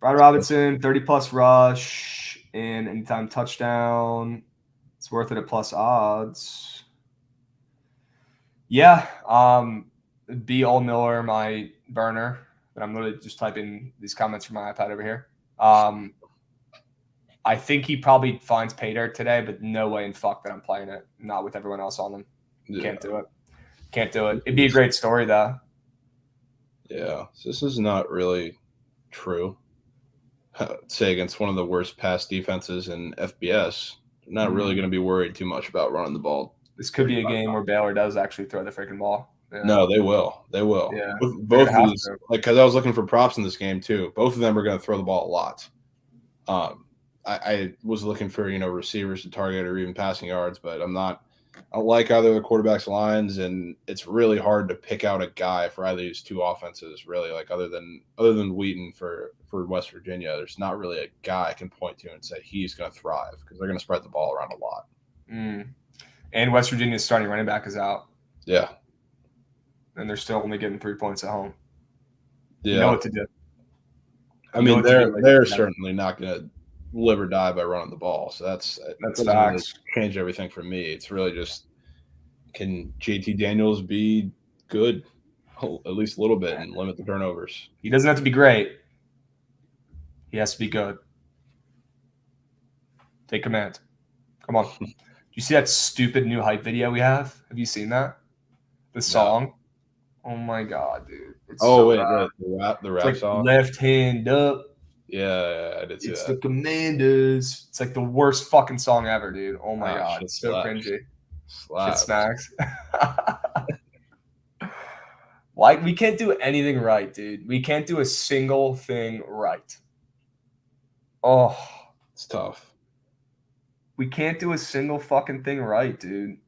A: Brad Robinson, 30-plus rush and anytime touchdown. It's worth it at plus odds. Yeah, B. All Miller, my burner. But I'm literally just typing these comments from my iPad over here. I think he probably finds pay dirt today, but no way in fuck that I'm playing it. Not with everyone else on them.
B: Yeah.
A: Can't do it. Can't do it. It'd be a great story, though.
B: Yeah, so this is not really true. Say against one of the worst pass defenses in FBS, not really going to be worried too much about running the ball.
A: This could be a game where Baylor does actually throw the freaking ball.
B: Yeah. No, they will. They will.
A: Yeah.
B: Both of these, because I was looking for props in this game too. Both of them are going to throw the ball a lot. I was looking for receivers to target or even passing yards, but I don't like either of the quarterbacks' lines, and it's really hard to pick out a guy for either of these two offenses. Really, like other than Wheaton for West Virginia, there's not really a guy I can point to and say he's going to thrive because they're going to spread the ball around a lot.
A: And West Virginia's starting running back is out.
B: Yeah,
A: and they're still only getting 3 points at home.
B: Yeah,
A: you know what to do.
B: I mean, they're certainly not going to live or die by running the ball. So that's
A: facts.
B: Really change everything for me. It's really just, can JT Daniels be good at least a little bit and limit the turnovers?
A: He doesn't have to be great. He has to be good. Take command. Come on. Do you see that stupid new hype video we have? Have you seen that? The song? No. Oh my god, dude.
B: It's the rap
A: like
B: song?
A: Left hand up.
B: Yeah, I did see that.
A: It's the Commanders. It's like the worst fucking song ever, dude. Oh my god. It's so cringy. Shit smacks. Why? We can't do anything right, dude. We can't do a single thing right. Oh.
B: It's tough.
A: We can't do a single fucking thing right, dude.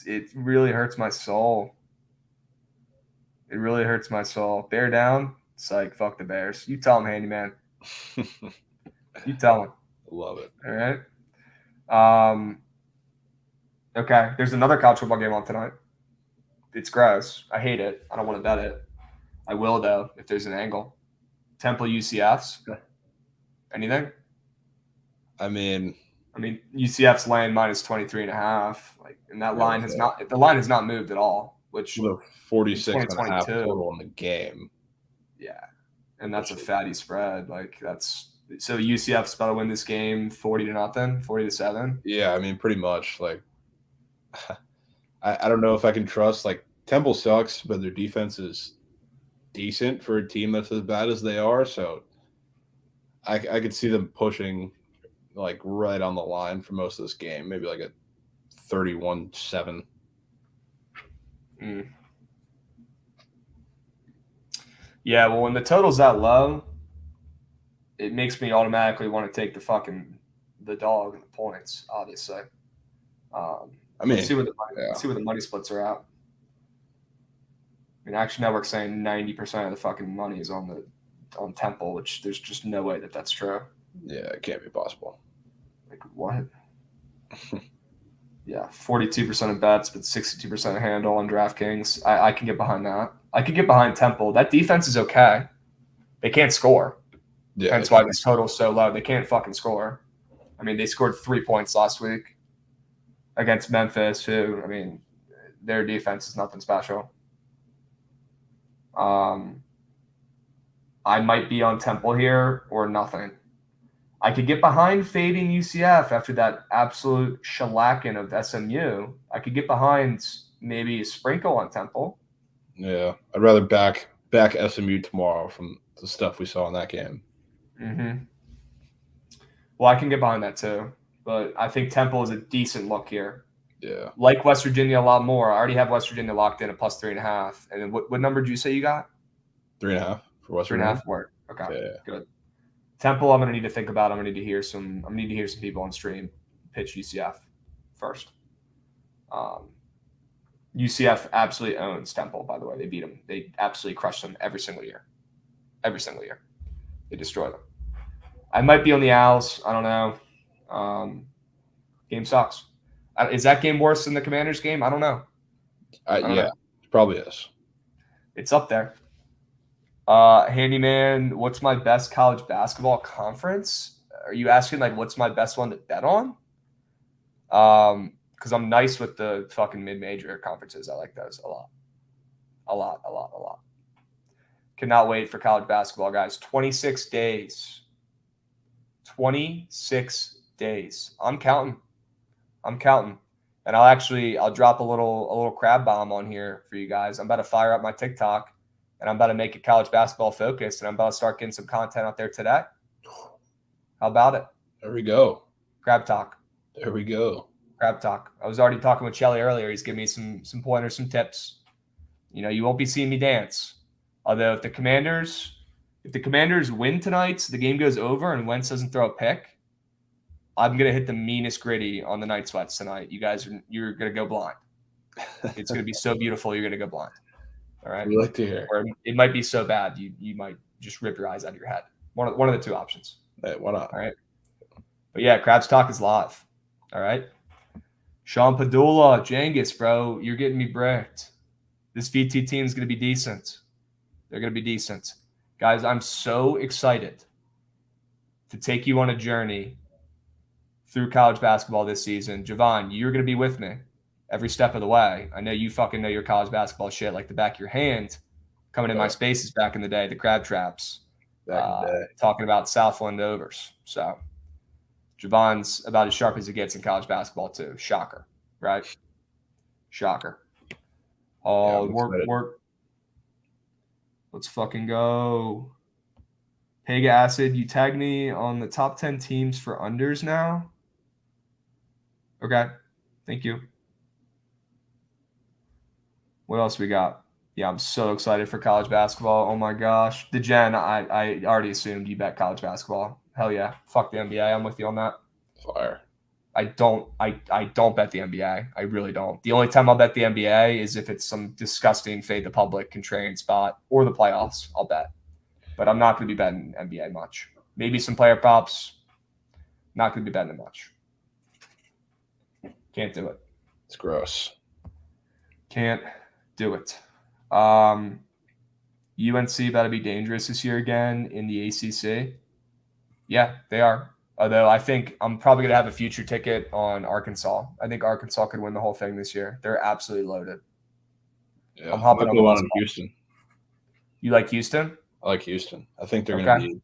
A: It really hurts my soul. It really hurts my soul. Bear down. It's like, fuck the Bears. You tell him, handyman. You tell him.
B: Love it.
A: All right. Okay. There's another college football game on tonight. It's gross. I hate it. I don't want to bet it. I will, though, if there's an angle. Temple UCFs.
B: Okay.
A: Anything?
B: I mean,
A: UCF's laying minus 23.5. And that line has not moved at all. Which
B: with a 46.5 total in the game.
A: Yeah. And that's a fatty spread. So UCF's about to win this game 40-0, 40-7.
B: Yeah, pretty much. I don't know if I can trust. Temple sucks, but their defense is decent for a team that's as bad as they are. So I could see them pushing right on the line for most of this game. Maybe a 31-7.
A: Yeah, well, when the total's that low, it makes me automatically want to take the dog and the points, obviously. Let's see where the money splits are at. Action Network's saying 90% of the fucking money is on Temple, which there's just no way that's true.
B: Yeah, it can't be possible.
A: What? Yeah, 42% of bets, but 62% of handle on DraftKings. I can get behind that. I could get behind Temple. That defense is okay. They can't score.
B: Yeah,
A: that's why this total is so low. They can't fucking score. They scored 3 points last week against Memphis, who, their defense is nothing special. I might be on Temple here or nothing. I could get behind fading UCF after that absolute shellacking of SMU. I could get behind maybe a sprinkle on Temple.
B: Yeah, I'd rather back SMU tomorrow from the stuff we saw in that game.
A: Mm-hmm. Well, I can get behind that too, but I think Temple is a decent look here.
B: Yeah,
A: like West Virginia a lot more. I already have West Virginia locked in at plus 3.5. And then what number did you say you got?
B: 3.5 for West Virginia.
A: 3.5 work. Okay,
B: yeah.
A: Good. Temple, I'm gonna need to think about. I'm gonna need to hear some people on stream pitch UCF first. UCF absolutely owns Temple. By the way, they beat them. They absolutely crush them every single year. every single year. They destroy them. I might be on the Owls. I don't know. Game sucks. Is that game worse than the Commanders game? I don't know. I don't
B: Yeah,
A: know.
B: it probably is.
A: It's up there. Handyman, what's my best college basketball conference? Are you asking like what's my best one to bet on? Because I'm nice with the fucking mid-major conferences. I like those a lot. A lot, a lot, a lot. Cannot wait for college basketball, guys. 26 days. 26 days. I'm counting. And I'll drop a little crab bomb on here for you guys. I'm about to fire up my TikTok and I'm about to make it college basketball focused and I'm about to start getting some content out there today. How about it?
B: There we go.
A: Crab talk.
B: There we go.
A: Crab talk. I was already talking with Shelly earlier. He's giving me some pointers, some tips. You know, you won't be seeing me dance. Although if the Commanders win tonight, so the game goes over and Wentz doesn't throw a pick, I'm gonna hit the meanest gritty on the night sweats tonight. You're gonna go blind. It's gonna be so beautiful. You're gonna go blind. All right.
B: We like to hear.
A: Or it might be so bad you might just rip your eyes out of your head. One of the two options.
B: Hey, why not?
A: All right. But yeah, Krabs Talk is live. All right. Sean Padula, Jengis, bro, you're getting me bricked. This VT team is gonna be decent. They're gonna be decent, guys. I'm so excited to take you on a journey through college basketball this season. Jovan, you're going to be with me every step of the way. I know you fucking know your college basketball shit like the back of your hand. Coming in my spaces back in the day, the crab traps, talking about Southland overs. So Jovan's about as sharp as it gets in college basketball too. Shocker, right? Shocker. Oh, work. Let's fucking go. Pega Acid, you tagged me on the top 10 teams for unders now. Okay. Thank you. What else we got? Yeah, I'm so excited for college basketball. Oh my gosh. DeGen, I already assumed you bet college basketball. Hell yeah. Fuck the NBA. I'm with you on that.
B: Fire.
A: I don't bet the NBA. I really don't. The only time I'll bet the NBA is if it's some disgusting fade the public contrarian spot or the playoffs. I'll bet. But I'm not going to be betting NBA much. Maybe some player props. Not going to be betting it much. Can't do it.
B: It's gross.
A: Can't do it. UNC about to be dangerous this year again in the ACC. Yeah, they are. Although I think I'm probably going to have a future ticket on Arkansas. I think Arkansas could win the whole thing this year. They're absolutely loaded.
B: Yeah,
A: I'm hopping on
B: Houston.
A: You like Houston?
B: I like Houston. I think they're going to be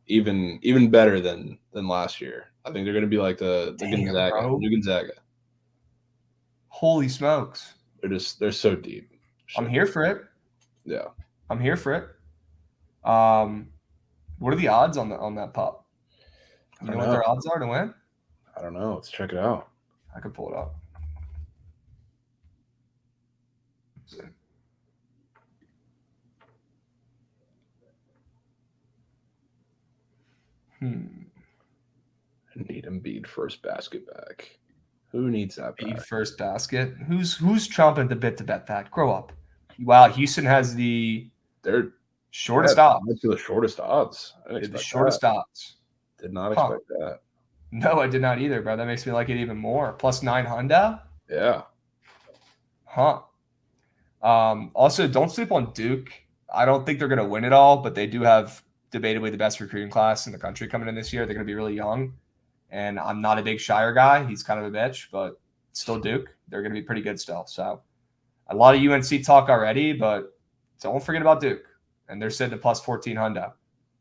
B: even better than last year. I think they're going to be like the New Gonzaga.
A: Holy smokes!
B: They're so deep.
A: I'm here for it.
B: Yeah,
A: I'm here for it. What are the odds on that pup? You know what their odds are to win?
B: I don't know. Let's check it out.
A: I could pull it up.
B: Need Embiid first basket back. Who needs that back?
A: First basket? Who's chomping at the bit to bet that? Grow up. Wow, Houston has
B: their
A: shortest odds.
B: The shortest odds.
A: The shortest odds.
B: Did not expect that.
A: No, I did not either, bro. That makes me like it even more. Plus 900.
B: Yeah.
A: Huh. Also, don't sleep on Duke. I don't think they're going to win it all, but they do have debatably the best recruiting class in the country coming in this year. They're going to be really young. And I'm not a big Shire guy. He's kind of a bitch, but still Duke. They're going to be pretty good still. So a lot of UNC talk already, but don't forget about Duke. And they're sitting at plus 1,400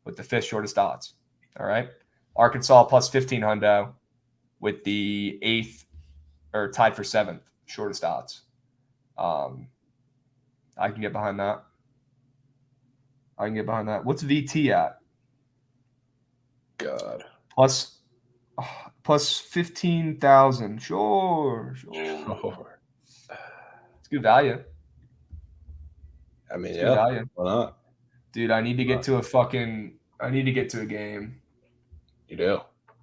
A: with the fifth shortest odds. All right. Arkansas plus 1,500 with the eighth or tied for seventh shortest odds. I can get behind that. What's VT at?
B: God.
A: Plus 15,000. Sure. It's good value.
B: I mean, yeah. Value. Why not?
A: Dude, I need to get to a game.
B: You do?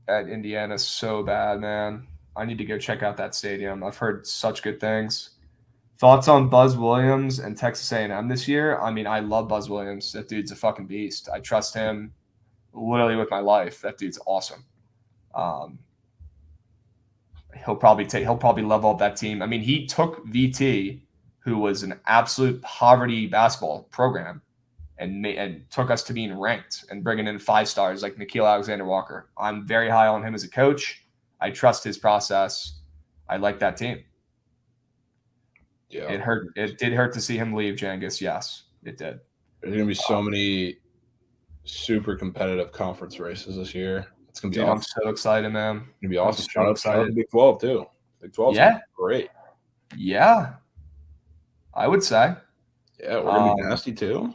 A: At Indiana so bad, man. I need to go check out that stadium. I've heard such good things. Thoughts on Buzz Williams and Texas A&M this year? I mean, I love Buzz Williams. That dude's a fucking beast. I trust him literally with my life. That dude's awesome. He'll probably level up that team. I mean, he took VT, who was an absolute poverty basketball program, and took us to being ranked and bringing in 5 stars like Nickeil Alexander-Walker. I'm very high on him as a coach. I trust his process. I like that team.
B: Yeah,
A: it hurt. It did hurt to see him leave, Jangis. Yes, it did.
B: There's gonna be so many super competitive conference races this year. It's gonna be
A: Dude,
B: awesome.
A: I'm so excited, man.
B: It's gonna be awesome.
A: I'm
B: Shout out to Big 12 too. Big 12's
A: Yeah.
B: great.
A: Yeah, I would say.
B: Yeah, we're gonna be nasty too.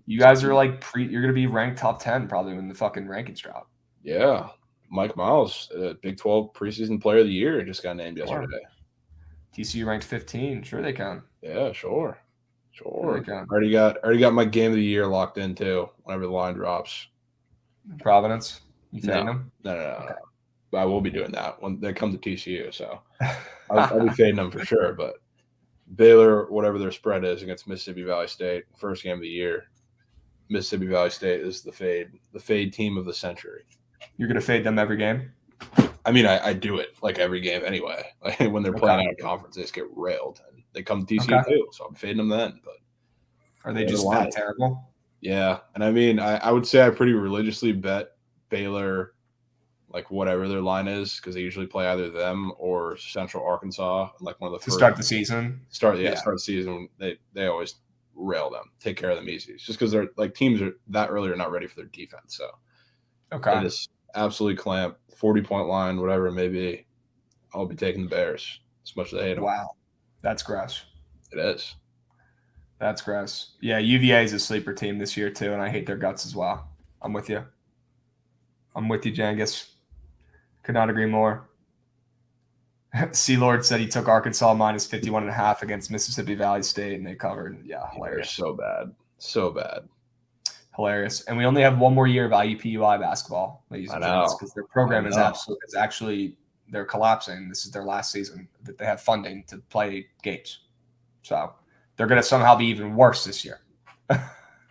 A: You guys are like you're gonna be ranked top 10 probably when the fucking rankings drop.
B: Yeah, Mike Miles, Big 12 preseason player of the year, just got named yesterday.
A: TCU ranked 15. Sure they can.
B: Yeah, sure.
A: Sure they can.
B: Already got my game of the year locked in too. Whenever the line drops.
A: Providence. You fading them?
B: No. Okay. I will be doing that when they come to TCU. So I'll be fading them for sure. But Baylor, whatever their spread is against Mississippi Valley State, first game of the year. Mississippi Valley State is the fade team of the century.
A: You're gonna fade them every game?
B: I mean, I do it like every game anyway. Like when they're playing out of conference, they just get railed, and they come to TCU too. So I'm fading them then. But
A: are they just that terrible?
B: Yeah, and I mean, I would say I pretty religiously bet Baylor, like whatever their line is, because they usually play either them or Central Arkansas, like one of the
A: first start the season.
B: Start the season. They always rail them, take care of them easy. It's just because they're like teams are that early are not ready for their defense. So they just absolutely clamp 40-point line, whatever it may be. I'll be taking the Bears as much as I hate them.
A: Wow, that's gross.
B: It is.
A: That's gross. Yeah, UVA is a sleeper team this year too, and I hate their guts as well. I'm with you. Jangis. Could not agree more. C-Lord said he took Arkansas minus 51.5 against Mississippi Valley State, and they covered. Yeah, hilarious.
B: They're so bad.
A: Hilarious. And we only have one more year of IUPUI basketball, ladies and gents, because their program is actually they're collapsing. This is their last season that they have funding to play games. So they're going to somehow be even worse this year.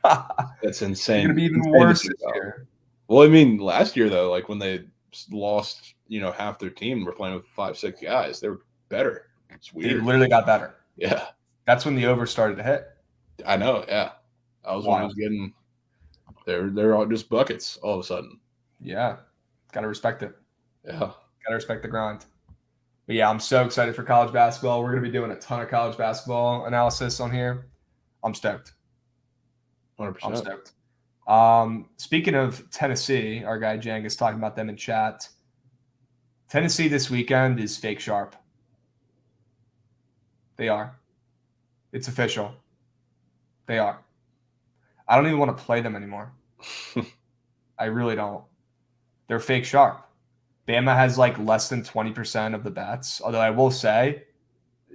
B: That's insane.
A: They're going to be even worse this year.
B: Well, I mean, last year, though, like when they lost, half their team, were playing with 5-6 guys. They were better. It's weird.
A: They literally got better.
B: Yeah.
A: That's when the over started to hit.
B: I know, yeah. I was when I was getting – they're all just buckets all of a sudden.
A: Yeah. Got to respect it.
B: Yeah.
A: Got to respect the grind. But, yeah, I'm so excited for college basketball. We're going to be doing a ton of college basketball analysis on here. I'm stoked.
B: 100%.
A: I'm stoked. Speaking of Tennessee, our guy Jang is talking about them in chat. Tennessee this weekend is fake sharp. They are. It's official. They are. I don't even want to play them anymore. I really don't. They're fake sharp. Bama has like less than 20% of the bets. Although I will say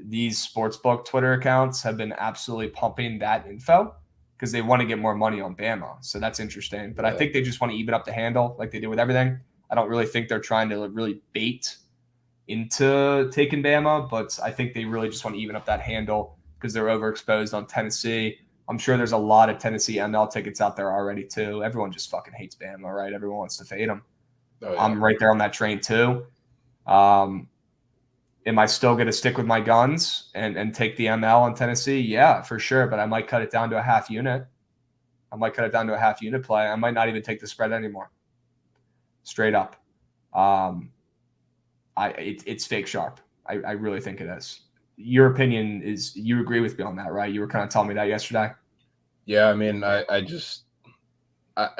A: these sportsbook Twitter accounts have been absolutely pumping that info because they want to get more money on Bama. So that's interesting. But I think they just want to even up the handle like they do with everything. I don't really think they're trying to really bait into taking Bama, but I think they really just want to even up that handle because they're overexposed on Tennessee. I'm sure there's a lot of Tennessee ML tickets out there already too. Everyone just fucking hates Bama, right? Everyone wants to fade them. Oh, yeah. I'm right there on that train too. Am I still going to stick with my guns and take the ML on Tennessee? Yeah, for sure. But I might cut it down to a half unit. Play. I might not even take the spread anymore. Straight up. It's fake sharp. I really think it is. Your opinion is you agree with me on that, right? You were kind of telling me that yesterday.
B: Yeah, I mean,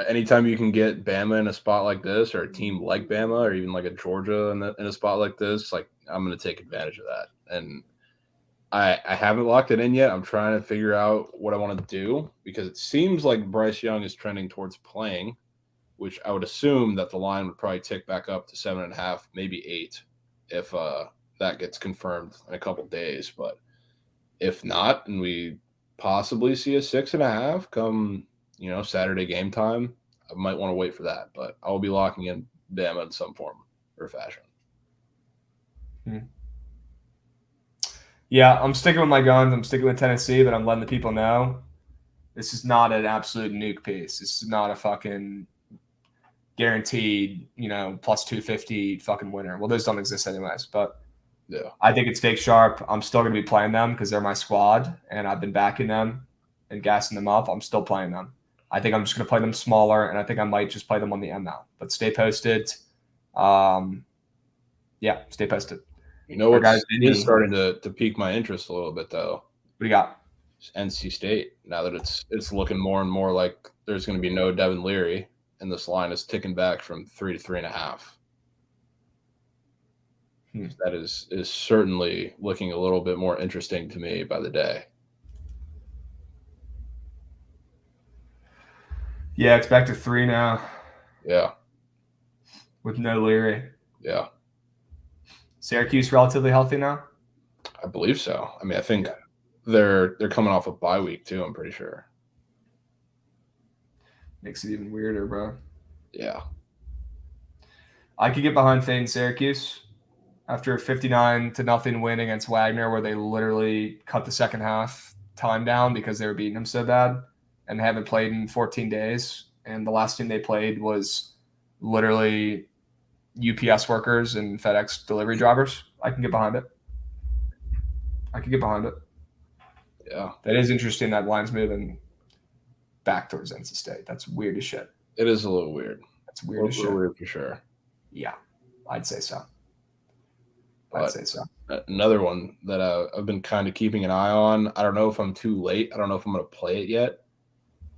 B: anytime you can get Bama in a spot like this, or a team like Bama, or even like a Georgia in a spot like this, like I'm going to take advantage of that. And I haven't locked it in yet. I'm trying to figure out what I want to do because it seems like Bryce Young is trending towards playing, which I would assume that the line would probably tick back up to 7.5, maybe 8, if that gets confirmed in a couple days. But if not, and we possibly see a 6.5 come, Saturday game time, I might want to wait for that. But I will be locking in Bama in some form or fashion.
A: Yeah, I'm sticking with my guns. I'm sticking with Tennessee, but I'm letting the people know this is not an absolute nuke piece. This is not a fucking guaranteed, plus 250 fucking winner. Well, those don't exist anyways, but
B: Yeah.
A: I think it's fake sharp. I'm still going to be playing them because they're my squad and I've been backing them and gassing them up. I'm still playing them. I think I'm just going to play them smaller and I think I might just play them on the ML. But stay posted. Yeah, stay posted.
B: You know
A: Our guys,
B: what's is
A: Vinny,
B: starting to pique my interest a little bit though?
A: what do you got?
B: It's NC State. Now that it's looking more and more like there's going to be no Devin Leary, and this line is ticking back from 3 to 3.5. That is certainly looking a little bit more interesting to me by the day.
A: Yeah, it's back to 3 now
B: Yeah.
A: with no Leary.
B: Yeah.
A: Syracuse relatively healthy now?
B: I believe so. I mean, I think they're coming off a bye week too, I'm pretty sure.
A: Makes it even weirder, bro.
B: Yeah.
A: I could get behind fading Syracuse after a 59-0 win against Wagner, where they literally cut the second half time down because they were beating them so bad and they haven't played in 14 days. And the last team they played was literally UPS workers and FedEx delivery drivers. I can get behind it.
B: Yeah.
A: That is interesting that line's moving back towards NC State. That's weird as shit.
B: It is a little weird.
A: That's weird as shit.
B: Weird for sure.
A: Yeah, I'd say so.
B: Another one that I've been kind of keeping an eye on. I don't know if I'm too late. I don't know if I'm going to play it yet.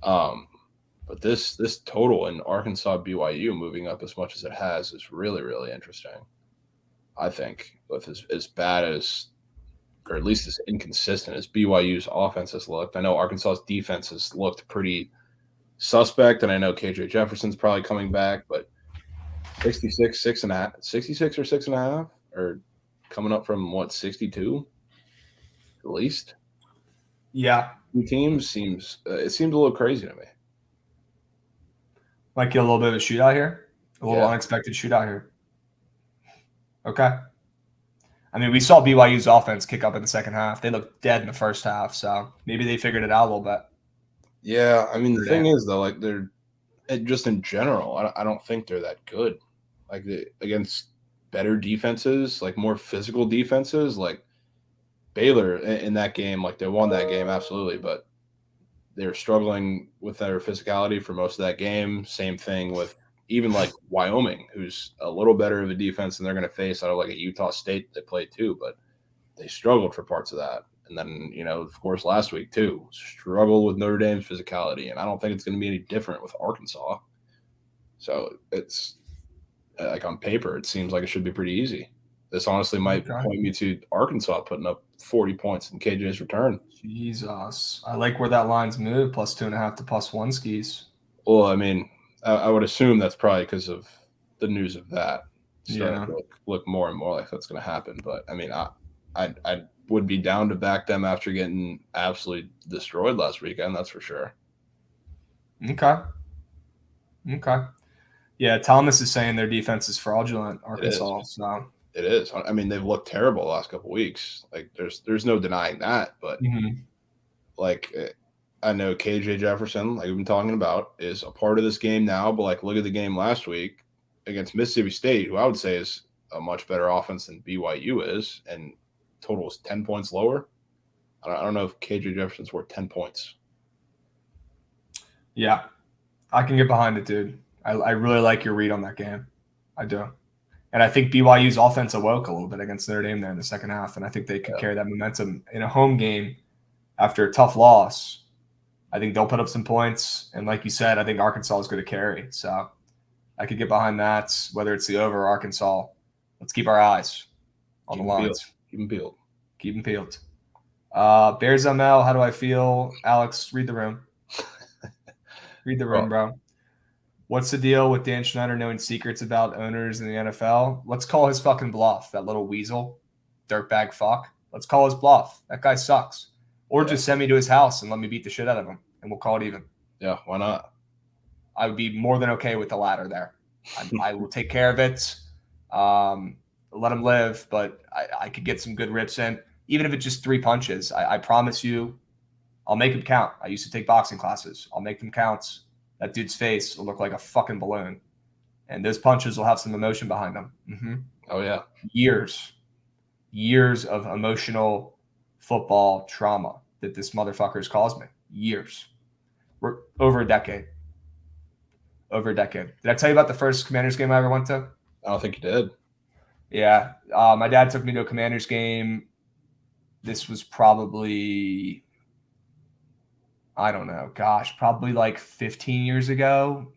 B: But this total in Arkansas BYU moving up as much as it has is really, really interesting. I think with as bad as, or at least as inconsistent as BYU's offense has looked. I know Arkansas's defense has looked pretty suspect, and I know KJ Jefferson's probably coming back, but 66, 6.5, 66 or 6.5, or coming up from what, 62 at least.
A: Yeah,
B: Two teams seems it seems a little crazy to me.
A: might get a little bit of a shootout here, a little unexpected shootout here. Okay. I mean, we saw BYU's offense kick up in the second half. They looked dead in the first half, so maybe they figured it out a little bit.
B: Yeah, I mean, the thing is though, like they're just in general, I don't think they're that good. Like against better defenses, like more physical defenses, like Baylor in that game, like they won that game absolutely, but they were struggling with their physicality for most of that game. Same thing with even like Wyoming, who's a little better of a defense than they're going to face out of like a Utah State they played too, but they struggled for parts of that. And then, of course, last week too, struggled with Notre Dame's physicality. And I don't think it's going to be any different with Arkansas. So it's like on paper, it seems like it should be pretty easy. This honestly might point me to Arkansas putting up 40 points in KJ's return.
A: Jesus. I like where that line's moved, +2.5 to +1 skis.
B: Well, I mean, I would assume that's probably because of the news of that starting to look more and more like that's going to happen. But I mean, I would be down to back them after getting absolutely destroyed last weekend. That's for sure.
A: Okay. Yeah, Thomas is saying their defense is fraudulent, Arkansas. So
B: it is. I mean, they've looked terrible the last couple of weeks. Like, there's no denying that. But like, I know KJ Jefferson, like we've been talking about, is a part of this game now. But like, look at the game last week against Mississippi State, who I would say is a much better offense than BYU is, and total is 10 points lower. I don't know if KJ Jefferson's worth 10 points.
A: Yeah, I can get behind it, dude. I really like your read on that game. I do. And I think BYU's offense awoke a little bit against Notre Dame there in the second half, and I think they could carry that momentum in a home game after a tough loss. I think they'll put up some points, and like you said, I think Arkansas is going to carry. So I could get behind that, whether it's the over or Arkansas. Let's keep our eyes on the lines.
B: Keep them peeled.
A: Keep them peeled. Bears ML, how do I feel? Alex, read the room. Read the room, bro. What's the deal with Dan Schneider knowing secrets about owners in the NFL? Let's call his fucking bluff, that little weasel, dirtbag fuck. Let's call his bluff. That guy sucks. Or just send me to his house and let me beat the shit out of him, and we'll call it even.
B: Yeah, why not?
A: I would be more than okay with the latter there. I will take care of it. Let him live, but I could get some good rips in. even if it's just 3 punches, I promise you, I'll make them count. I used to take boxing classes. I'll make them count. That dude's face will look like a fucking balloon. And those punches will have some emotion behind them. Mm-hmm.
B: Oh, yeah.
A: Years of emotional football trauma that this motherfucker has caused me. Years. We're over a decade. Did I tell you about the first Commanders game I ever went to?
B: I don't think you did.
A: Yeah. My dad took me to a Commanders game. This was probably, I don't know, gosh, probably like 15 years ago,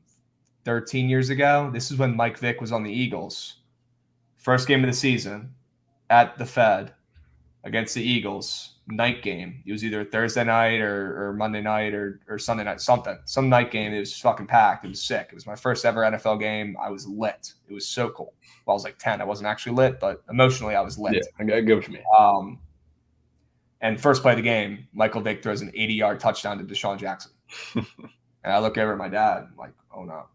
A: 13 years ago. This is when Mike Vick was on the Eagles. First game of the season at the Fed against the Eagles, night game. It was either Thursday night or Monday night or Sunday night, some night game. It was fucking packed. It was sick. It was my first ever NFL game. I was lit. It was so cool. Well, I was like 10. I wasn't actually lit, but emotionally I was lit.
B: Yeah, I get what you mean.
A: And first play of the game, Michael Vick throws an 80-yard touchdown to Deshaun Jackson. And I look over at my dad, I'm like, oh no.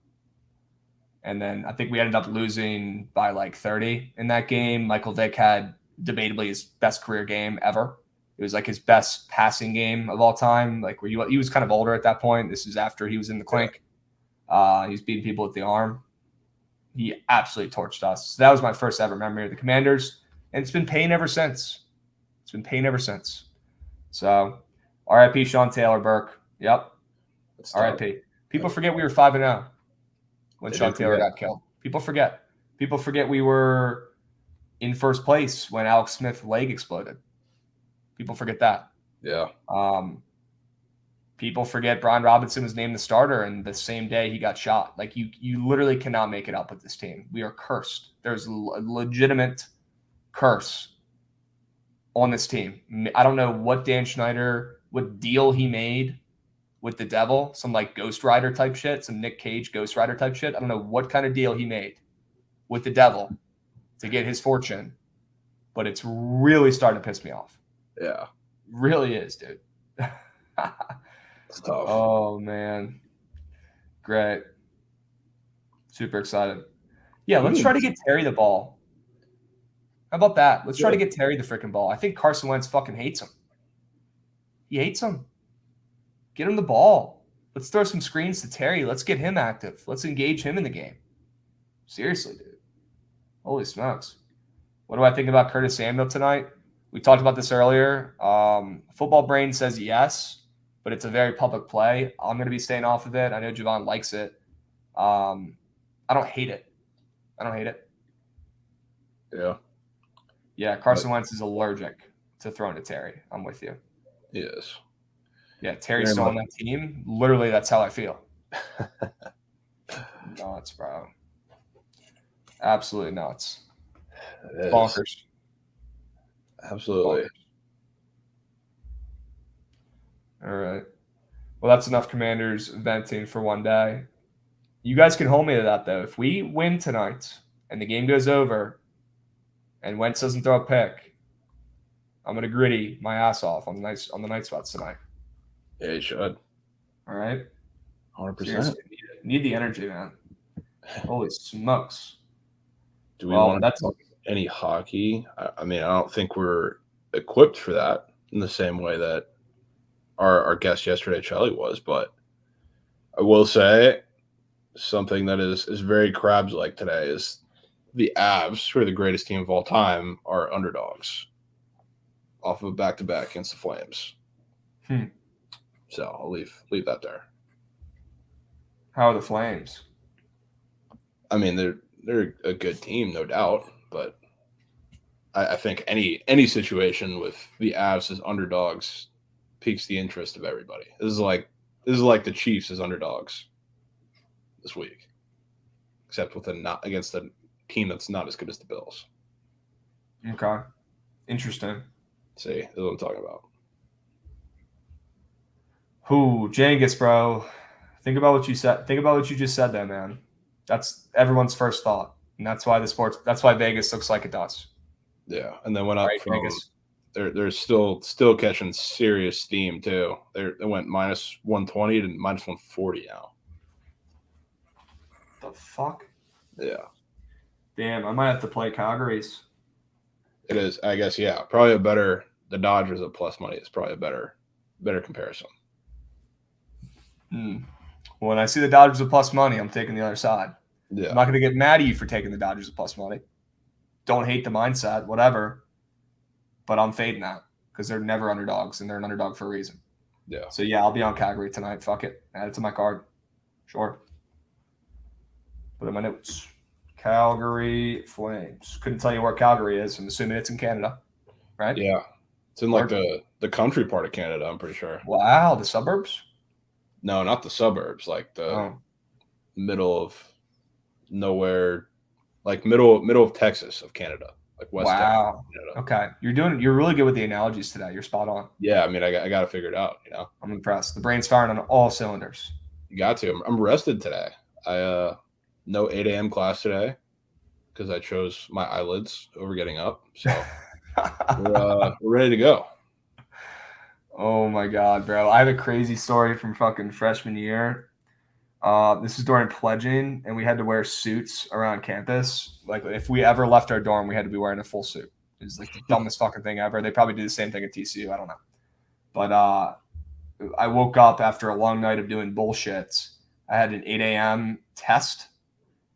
A: And then I think we ended up losing by like 30 in that game. Michael Vick had debatably his best career game ever. It was like his best passing game of all time. Like he was kind of older at that point. This is after he was in the clink. He was beating people with the arm. He absolutely torched us. So that was my first ever memory of the Commanders. And it's been pain ever since. So RIP Sean Taylor Burke. Yep. RIP. People forget we were 5-0 when Sean Taylor got killed. People forget. We were in first place when Alex Smith's leg exploded. People forget that.
B: Yeah.
A: People forget Brian Robinson was named the starter, and the same day he got shot. Like you literally cannot make it up with this team. We are cursed. There's a legitimate curse on this team. I don't know what Dan Schneider, what deal he made with the devil, some like Ghost Rider type shit, some Nick Cage Ghost Rider type shit. I don't know what kind of deal he made with the devil to get his fortune, but it's really starting to piss me off.
B: Yeah.
A: Really is, dude.
B: It's tough.
A: Oh, man. Great. Super excited. Yeah, let's try to get Terry the ball. How about that? Let's try to get Terry the freaking ball. I think Carson Wentz fucking hates him. He hates him. Get him the ball. Let's throw some screens to Terry. Let's get him active. Let's engage him in the game. Seriously, dude. Holy smokes. What do I think about Curtis Samuel tonight? We talked about this earlier. Football Brain says yes, but it's a very public play. I'm going to be staying off of it. I know Jovan likes it. I don't hate it.
B: Yeah.
A: Yeah, Carson Wentz is allergic to throwing to Terry. I'm with you.
B: He is.
A: Yeah, Terry's still on that team. Literally, that's how I feel. Nuts, bro. Absolutely nuts. Bonkers.
B: Absolutely.
A: Bonkers. All right. Well, that's enough Commanders venting for one day. You guys can hold me to that, though. If we win tonight and the game goes over and Wentz doesn't throw a pick, I'm going to gritty my ass off on the night spots tonight.
B: Yeah, you should.
A: All right?
B: 100%.
A: Seriously, need the energy, man. Holy smokes.
B: Do we want to talk any hockey? I mean, I don't think we're equipped for that in the same way that our guest yesterday, Charlie, was. But I will say something that is very Krabs-like today is the Avs, who are the greatest team of all time, are underdogs off of a back-to-back against the Flames. So I'll leave that there.
A: How are the Flames?
B: I mean, they're a good team, no doubt, but I think any situation with the Avs as underdogs piques the interest of everybody. This is like the Chiefs as underdogs this week, except with against a team that's not as good as the Bills.
A: Okay, interesting.
B: See, that's what I'm talking about.
A: Who, Jengus, bro? Think about what you said. Think about what you just said there, man. That's everyone's first thought, and that's why That's why Vegas looks like it does.
B: Yeah, and then went up
A: right,
B: from
A: Vegas.
B: They're still catching serious steam too. They went minus 120 to minus 140 now.
A: The fuck?
B: Yeah.
A: Damn, I might have to play Calgary's.
B: It is, I guess. Yeah, probably a better the Dodgers at plus money is probably a better comparison.
A: When I see the Dodgers at plus money, I'm taking the other side.
B: Yeah.
A: I'm not going to get mad at you for taking the Dodgers at plus money. Don't hate the mindset, whatever. But I'm fading that because they're never underdogs, and they're an underdog for a reason.
B: Yeah.
A: So, yeah, I'll be on Calgary tonight. Fuck it. Add it to my card. Sure. Put in my notes. Calgary Flames. Couldn't tell you where Calgary is. I'm assuming it's in Canada, right?
B: Yeah. It's in like the country part of Canada, I'm pretty sure.
A: Wow, the suburbs?
B: No, not the suburbs, like the middle of nowhere, like middle of Texas of Canada, like West Texas.
A: Wow. Okay. You're really good with the analogies today. You're spot on.
B: Yeah, I mean, I got to figure it out,
A: I'm impressed. The brain's firing on all cylinders.
B: You got to. I'm rested today. I no 8 a.m. class today because I chose my eyelids over getting up. So we're ready to go.
A: Oh my God, bro. I have a crazy story from fucking freshman year. This is during pledging, and we had to wear suits around campus. Like, if we ever left our dorm, we had to be wearing a full suit. It was like the dumbest fucking thing ever. They probably do the same thing at TCU. I don't know. But I woke up after a long night of doing bullshit. I had an 8 a.m. test,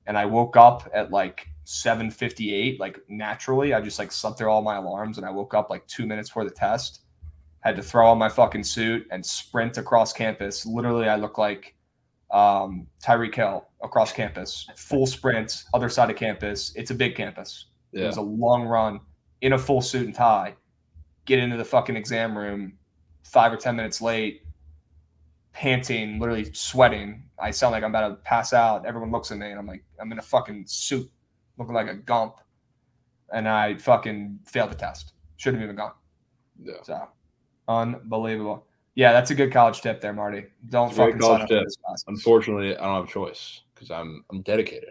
A: and I woke up at like 7:58. Like, naturally, I just like slept through all my alarms, and I woke up like 2 minutes before the test. Had to throw on my fucking suit and sprint across campus. Literally, I look like Tyreek Hill across campus. Full sprint, other side of campus. It's a big campus. Yeah. It was a long run in a full suit and tie. Get into the fucking exam room 5 or 10 minutes late, panting, literally sweating. I sound like I'm about to pass out. Everyone looks at me, and I'm like, I'm in a fucking suit looking like a gump. And I fucking failed the test. Shouldn't have even gone.
B: Yeah.
A: So, unbelievable. Yeah, that's a good college tip there, Marty. Don't fucking sign up for this class.
B: Unfortunately, I don't have a choice because I'm dedicated.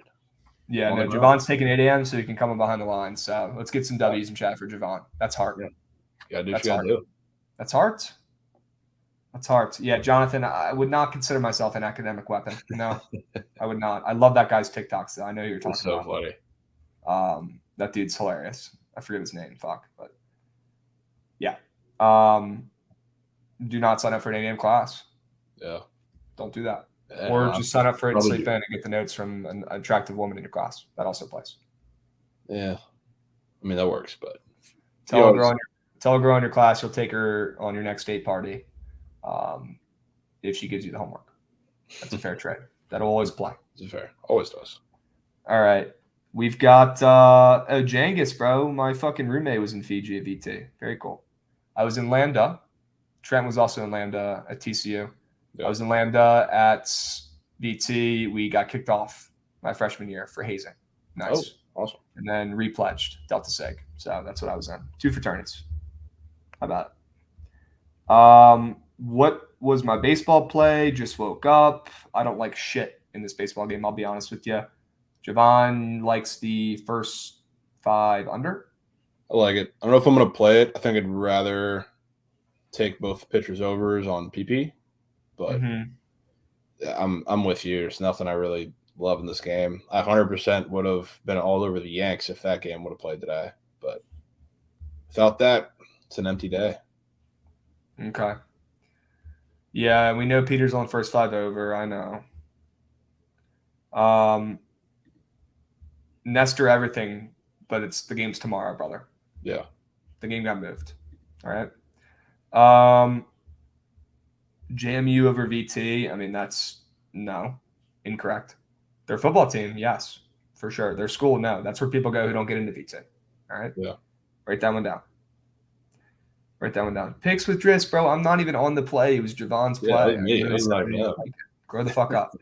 A: Yeah, no, Jovan's taking 8 a.m. so he can come in behind the line. So let's get some W's in chat for Jovan. That's hard.
B: Yeah. You gotta do what you gotta do.
A: That's hard. That's hard. Yeah, Jonathan, I would not consider myself an academic weapon. No, I would not. I love that guy's TikToks, though. I know you're talking about.
B: So funny.
A: That dude's hilarious. I forget his name. Fuck. But yeah. Do not sign up for an 8 a.m. class.
B: Yeah.
A: Don't do that. Yeah, or just sign up for it and sleep in and get the notes from an attractive woman in your class. That also plays.
B: Yeah. I mean, that works, but
A: tell a girl in your class you'll take her on your next date party if she gives you the homework. That's a fair trade. That'll always play.
B: It's fair. Always does.
A: All right. We've got Jangis, bro. My fucking roommate was in Fiji at VT. Very cool. I was in Lambda. Trent was also in Lambda at TCU. Yep. I was in Lambda at VT. We got kicked off my freshman year for hazing. Nice.
B: Oh, awesome.
A: And then repledged Delta Sig. So that's what I was in. 2 fraternities. How about it? What was my baseball play? Just woke up. I don't like shit in this baseball game, I'll be honest with you. Jovan likes the first 5 under.
B: I like it. I don't know if I'm going to play it. I think I'd rather take both pitchers overs on PP, but I'm with you. There's nothing I really love in this game. I 100% would have been all over the Yanks if that game would have played today, but without that, it's an empty day.
A: Okay. Yeah, we know Peter's on first 5 over. I know. Nestor everything, but the game's tomorrow, brother.
B: Yeah.
A: The game got moved. All right. JMU over VT. I mean, that's incorrect. Their football team, yes, for sure. Their school, no. That's where people go who don't get into VT. All right.
B: Yeah.
A: Write that one down. Picks with Driss, bro. I'm not even on the play. It was Javon's play. Grow the fuck up.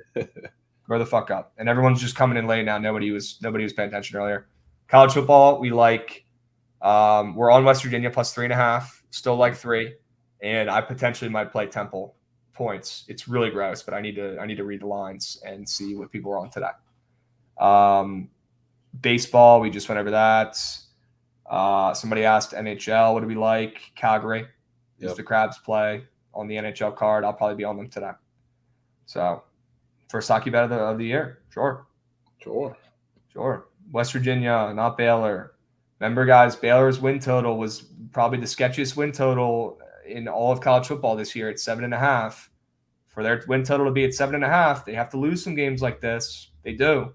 A: Grow the fuck up. And everyone's just coming in late now. Nobody was paying attention earlier. College football, we like. We're on West Virginia plus 3.5. Still like 3. And I potentially might play Temple points. It's really gross, but I need to read the lines and see what people are on today. Baseball, we just went over that. Somebody asked NHL, what do we like? Calgary is the Krabs play on the NHL card. I'll probably be on them today. So, first hockey bet of the year. Sure.
B: West
A: Virginia, not Baylor. Remember, guys, Baylor's win total was probably the sketchiest win total in all of college football this year at 7.5. For their win total to be at 7.5, they have to lose some games like this. They do.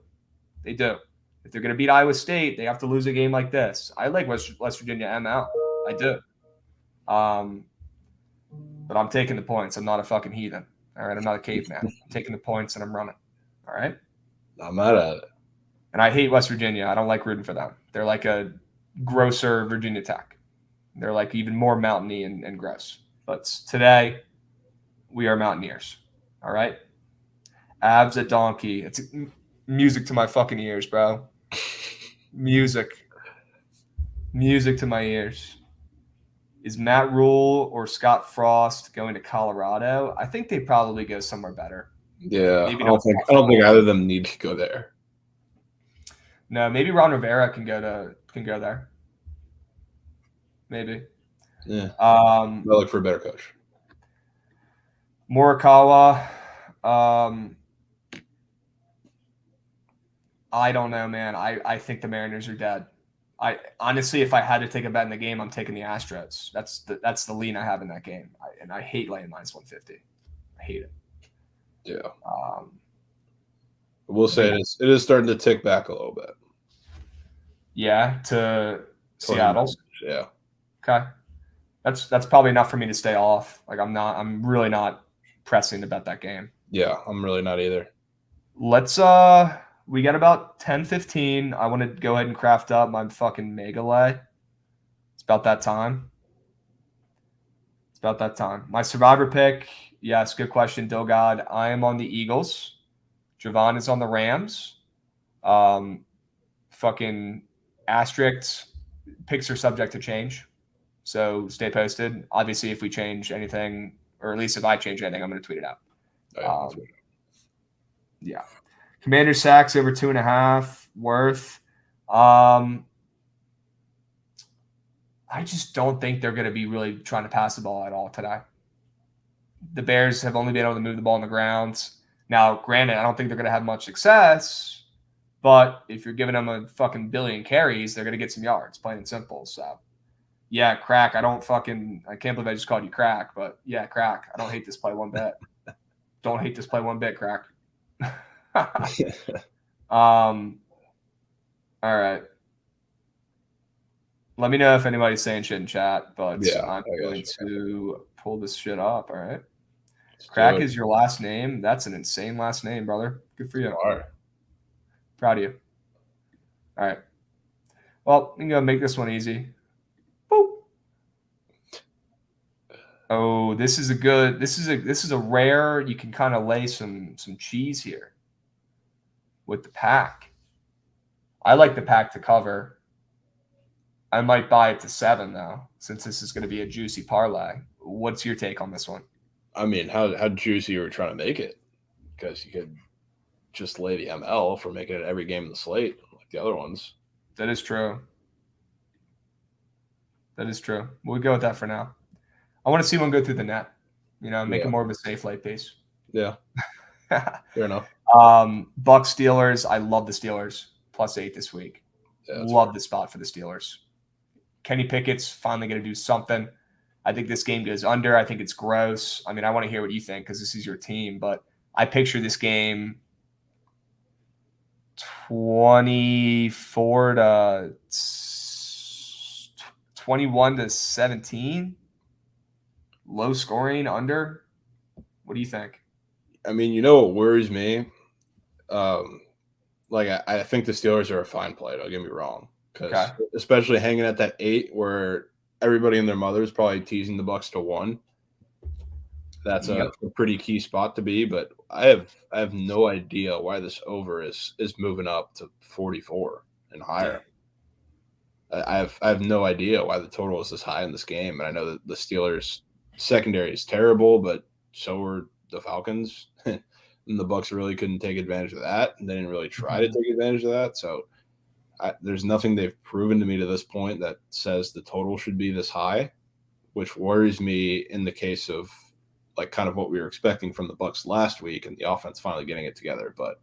A: They do. If they're going to beat Iowa State, they have to lose a game like this. I like West Virginia ML. I do. But I'm taking the points. I'm not a fucking heathen. All right. I'm not a caveman. I'm taking the points and I'm running. All right.
B: I'm mad at it.
A: And I hate West Virginia. I don't like rooting for them. They're like a grosser Virginia Tech. They're like even more mountainy and gross. But today, we are Mountaineers. All right. Abs at Donkey. It's music to my fucking ears, bro. Music to my ears. Is Matt Rule or Scott Frost going to Colorado? I think they probably go somewhere better.
B: Yeah, maybe I don't think either of them need to go there.
A: No, maybe Ron Rivera can go there. Maybe.
B: Yeah. I look for a better coach.
A: Morikawa. I don't know, man. I think the Mariners are dead. I honestly, if I had to take a bet in the game, I'm taking the Astros. That's the lean I have in that game, and I hate laying -150. I hate it.
B: Yeah. We'll say it is starting to tick back a little bit.
A: Yeah, to Seattle.
B: Yeah.
A: Okay. That's probably enough for me to stay off. Like I'm really not pressing to bet that game.
B: Yeah, I'm really not either.
A: Let's we got about 10:15. I want to go ahead and craft up my fucking mega lay. It's about that time. My survivor pick, yes, good question, Dogod. I am on the Eagles. Jovan is on the Rams. Fucking asterisk picks are subject to change. So stay posted. Obviously, if we change anything, or at least if I change anything, I'm going to tweet it out. Yeah. Commander sacks over 2.5 worth. I just don't think they're going to be really trying to pass the ball at all today. The Bears have only been able to move the ball on the ground. Now, granted, I don't think they're going to have much success, but if you're giving them a fucking billion carries, they're going to get some yards, plain and simple. So, yeah, Crack. I can't believe I just called you Crack, but yeah, Crack. I don't hate this play one bit. Don't hate this play one bit, Crack. All right. Let me know if anybody's saying shit in chat, but yeah, I'm going to pull this shit up. All right. Crack is your last name. That's an insane last name, brother. Good for you.
B: All right.
A: Proud of you. All right. Well, I'm gonna make this one easy. Boop. Oh, this is a rare. You can kind of lay some cheese here with the pack. I like the pack to cover. I might buy it to 7 though, since this is going to be a juicy parlay. What's your take on this one?
B: I mean, how juicy you were trying to make it, because you could just lay the ML for making it every game in the slate like the other ones.
A: That is true. We'll go with that for now. I want to see one go through the net. Make it more of a safe late piece.
B: Yeah. Fair enough.
A: Bucks Steelers. I love the Steelers +8 this week. Yeah, love the spot for the Steelers. Kenny Pickett's finally going to do something. I think this game goes under. I think it's gross. I mean, I want to hear what you think because this is your team, but I picture this game 21 to 17. Low scoring, under. What do you think?
B: I mean, what worries me? I think the Steelers are a fine play. Don't get me wrong, because especially hanging at that 8, where everybody and their mother is probably teasing the Bucks to 1. That's a pretty key spot to be. But I have no idea why this over is moving up to 44 and higher. I have no idea why the total is this high in this game. And I know that the Steelers secondary is terrible, but so are the Falcons. And the Bucks really couldn't take advantage of that, and they didn't really try to take advantage of that. So there's nothing they've proven to me to this point that says the total should be this high, which worries me in the case of kind of what we were expecting from the Bucks last week and the offense finally getting it together. But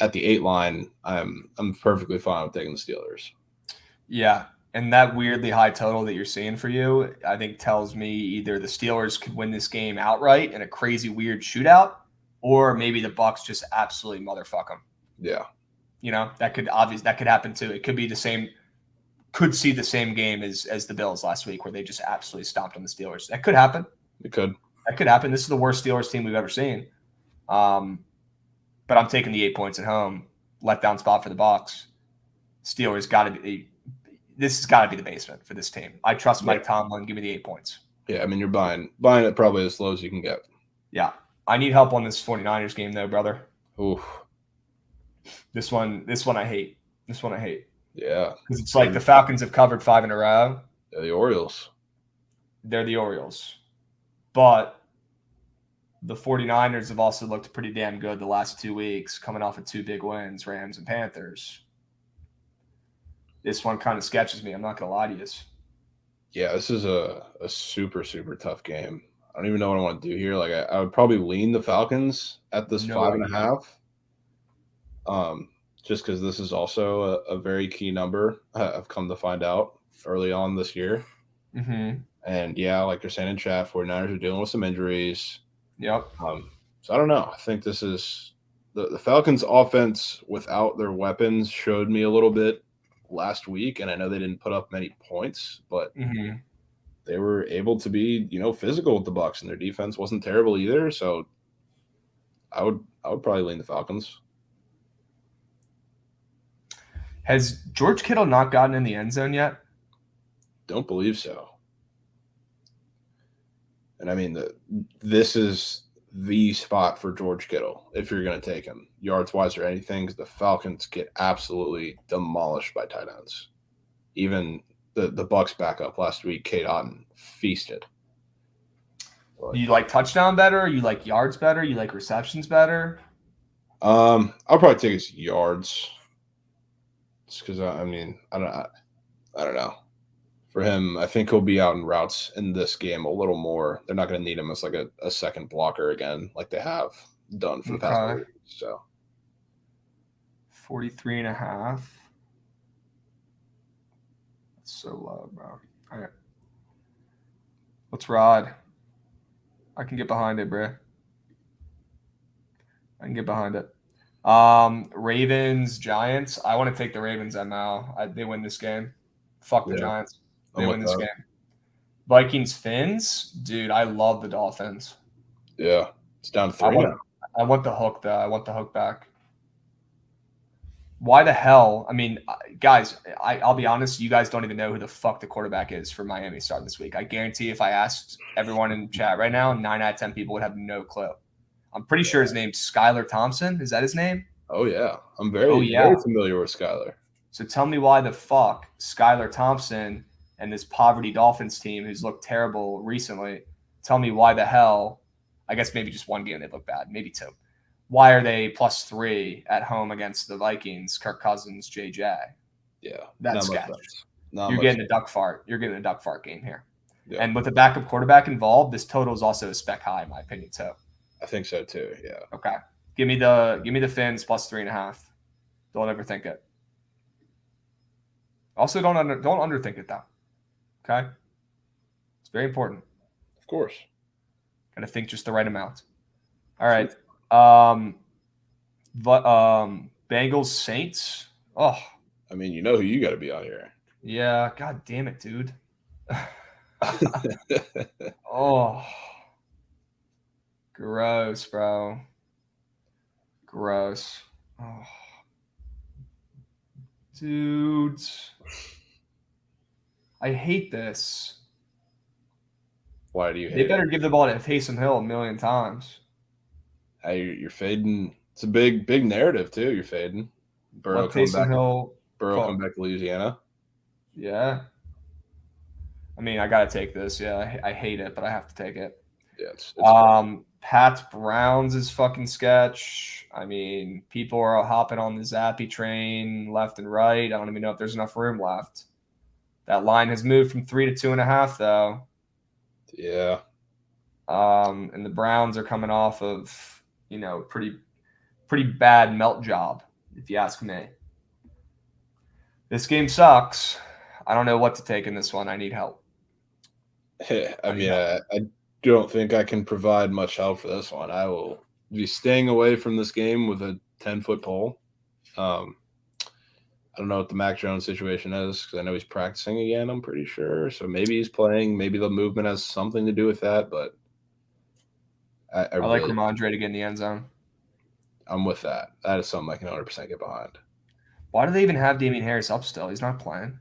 B: at the 8 line, I'm perfectly fine with taking the Steelers.
A: Yeah. And that weirdly high total that you're seeing for you, I think tells me either the Steelers could win this game outright in a crazy weird shootout, or maybe the Bucks just absolutely motherfuck them.
B: Yeah.
A: That could happen too. It could be the same, could see the same game as the Bills last week where they just absolutely stomped on the Steelers. That could happen.
B: It could.
A: That could happen. This is the worst Steelers team we've ever seen. But I'm taking the 8 points at home. Letdown spot for the Bucks. Steelers got to be. This has got to be the basement for this team. I trust Mike Tomlin. Give me the 8 points.
B: Yeah, I mean, you're buying it probably as low as you can get.
A: Yeah. I need help on this 49ers game, though, brother.
B: Oof.
A: This one I hate.
B: Yeah.
A: Because it's like the Falcons have covered 5 in a row.
B: Yeah, the Orioles.
A: They're the Orioles. But the 49ers have also looked pretty damn good the last 2 weeks, coming off of 2 big wins, Rams and Panthers. This one kind of sketches me. I'm not going to lie to you.
B: Yeah, this is a super, super tough game. I don't even know what I want to do here. Like, I would probably lean the Falcons at this 5.5. Just because this is also a very key number. I've come to find out early on this year.
A: Mm-hmm.
B: And yeah, like you're saying in chat, 49ers are dealing with some injuries.
A: Yep.
B: So I don't know. I think this is the Falcons' offense without their weapons showed me a little bit last week, and I know they didn't put up many points, but they were able to be, physical with the Bucks, and their defense wasn't terrible either. So I would probably lean the Falcons.
A: Has George Kittle not gotten in the end zone yet?
B: Don't believe so. And I mean, this is the spot for George Kittle if you're going to take him, yards wise or anything, because the Falcons get absolutely demolished by tight ends. Even the Bucks backup last week, Kate Otten, feasted.
A: You like touchdown better? You like yards better? You like receptions better?
B: I'll probably take his yards. Just because I don't know. For him, I think he'll be out in routes in this game a little more. They're not going to need him as like a second blocker again, like they have done for the past couple weeks. So
A: 43.5. That's so low, bro. All right. Let's ride. I can get behind it, bro. I can get behind it. Ravens, Giants. I want to take the Ravens, ML. They win this game. Fuck the Giants. They win this game. Vikings, Finns. Dude, I love the Dolphins.
B: Yeah. It's down to 3 now.
A: I want the hook, though. I want the hook back. Why the hell? I mean, guys, I'll be honest. You guys don't even know who the fuck the quarterback is for Miami starting this week. I guarantee if I asked everyone in chat right now, 9 out of 10 people would have no clue. I'm pretty sure his name's Skylar Thompson. Is that his name?
B: Oh, yeah. I'm very familiar with Skylar.
A: So tell me why the fuck Skylar Thompson and this poverty Dolphins team who's looked terrible recently, tell me why the hell, I guess maybe just one game they look bad, maybe 2. Why are they +3 at home against the Vikings, Kirk Cousins, JJ?
B: Yeah.
A: That's sketch. You're getting a duck fart. You're getting a duck fart game here.
B: Yeah.
A: And with the backup quarterback involved, this total is also a spec high, in my opinion, too.
B: I think so, too, yeah.
A: Okay. Give me the Fins +3.5. Don't overthink it. Also, don't underthink it, though. Okay? It's very important.
B: Of course.
A: Got to think just the right amount. All right. Bengals, Saints. Oh.
B: I mean, you know who you got to be on here.
A: Yeah. God damn it, dude. Oh. Gross, bro. Gross. Oh. Dudes. I hate this.
B: Why do you hate
A: it? They better give the ball to Taysom Hill a million times.
B: Hey, you're fading. It's a big narrative, too. You're fading. Burrow come back to Louisiana.
A: Yeah. I mean, I got to take this. Yeah, I hate it, but I have to take it.
B: Yeah, it's
A: Pats Browns is fucking sketch. I mean, people are hopping on the Zappy train left and right. I don't even know if there's enough room left. That line has moved from 3 to 2.5, though.
B: Yeah.
A: And the Browns are coming off of, pretty bad melt job, if you ask me. This game sucks. I don't know what to take in this one. I need help.
B: I don't think I can provide much help for this one. I will be staying away from this game with a 10-foot pole. I don't know what the Mac Jones situation is because I know he's practicing again, I'm pretty sure. So maybe he's playing. Maybe the movement has something to do with that. But I
A: like
B: really,
A: Ramondre to get in the end zone.
B: I'm with that. That is something I can 100% get behind.
A: Why do they even have Damian Harris up still? He's not playing.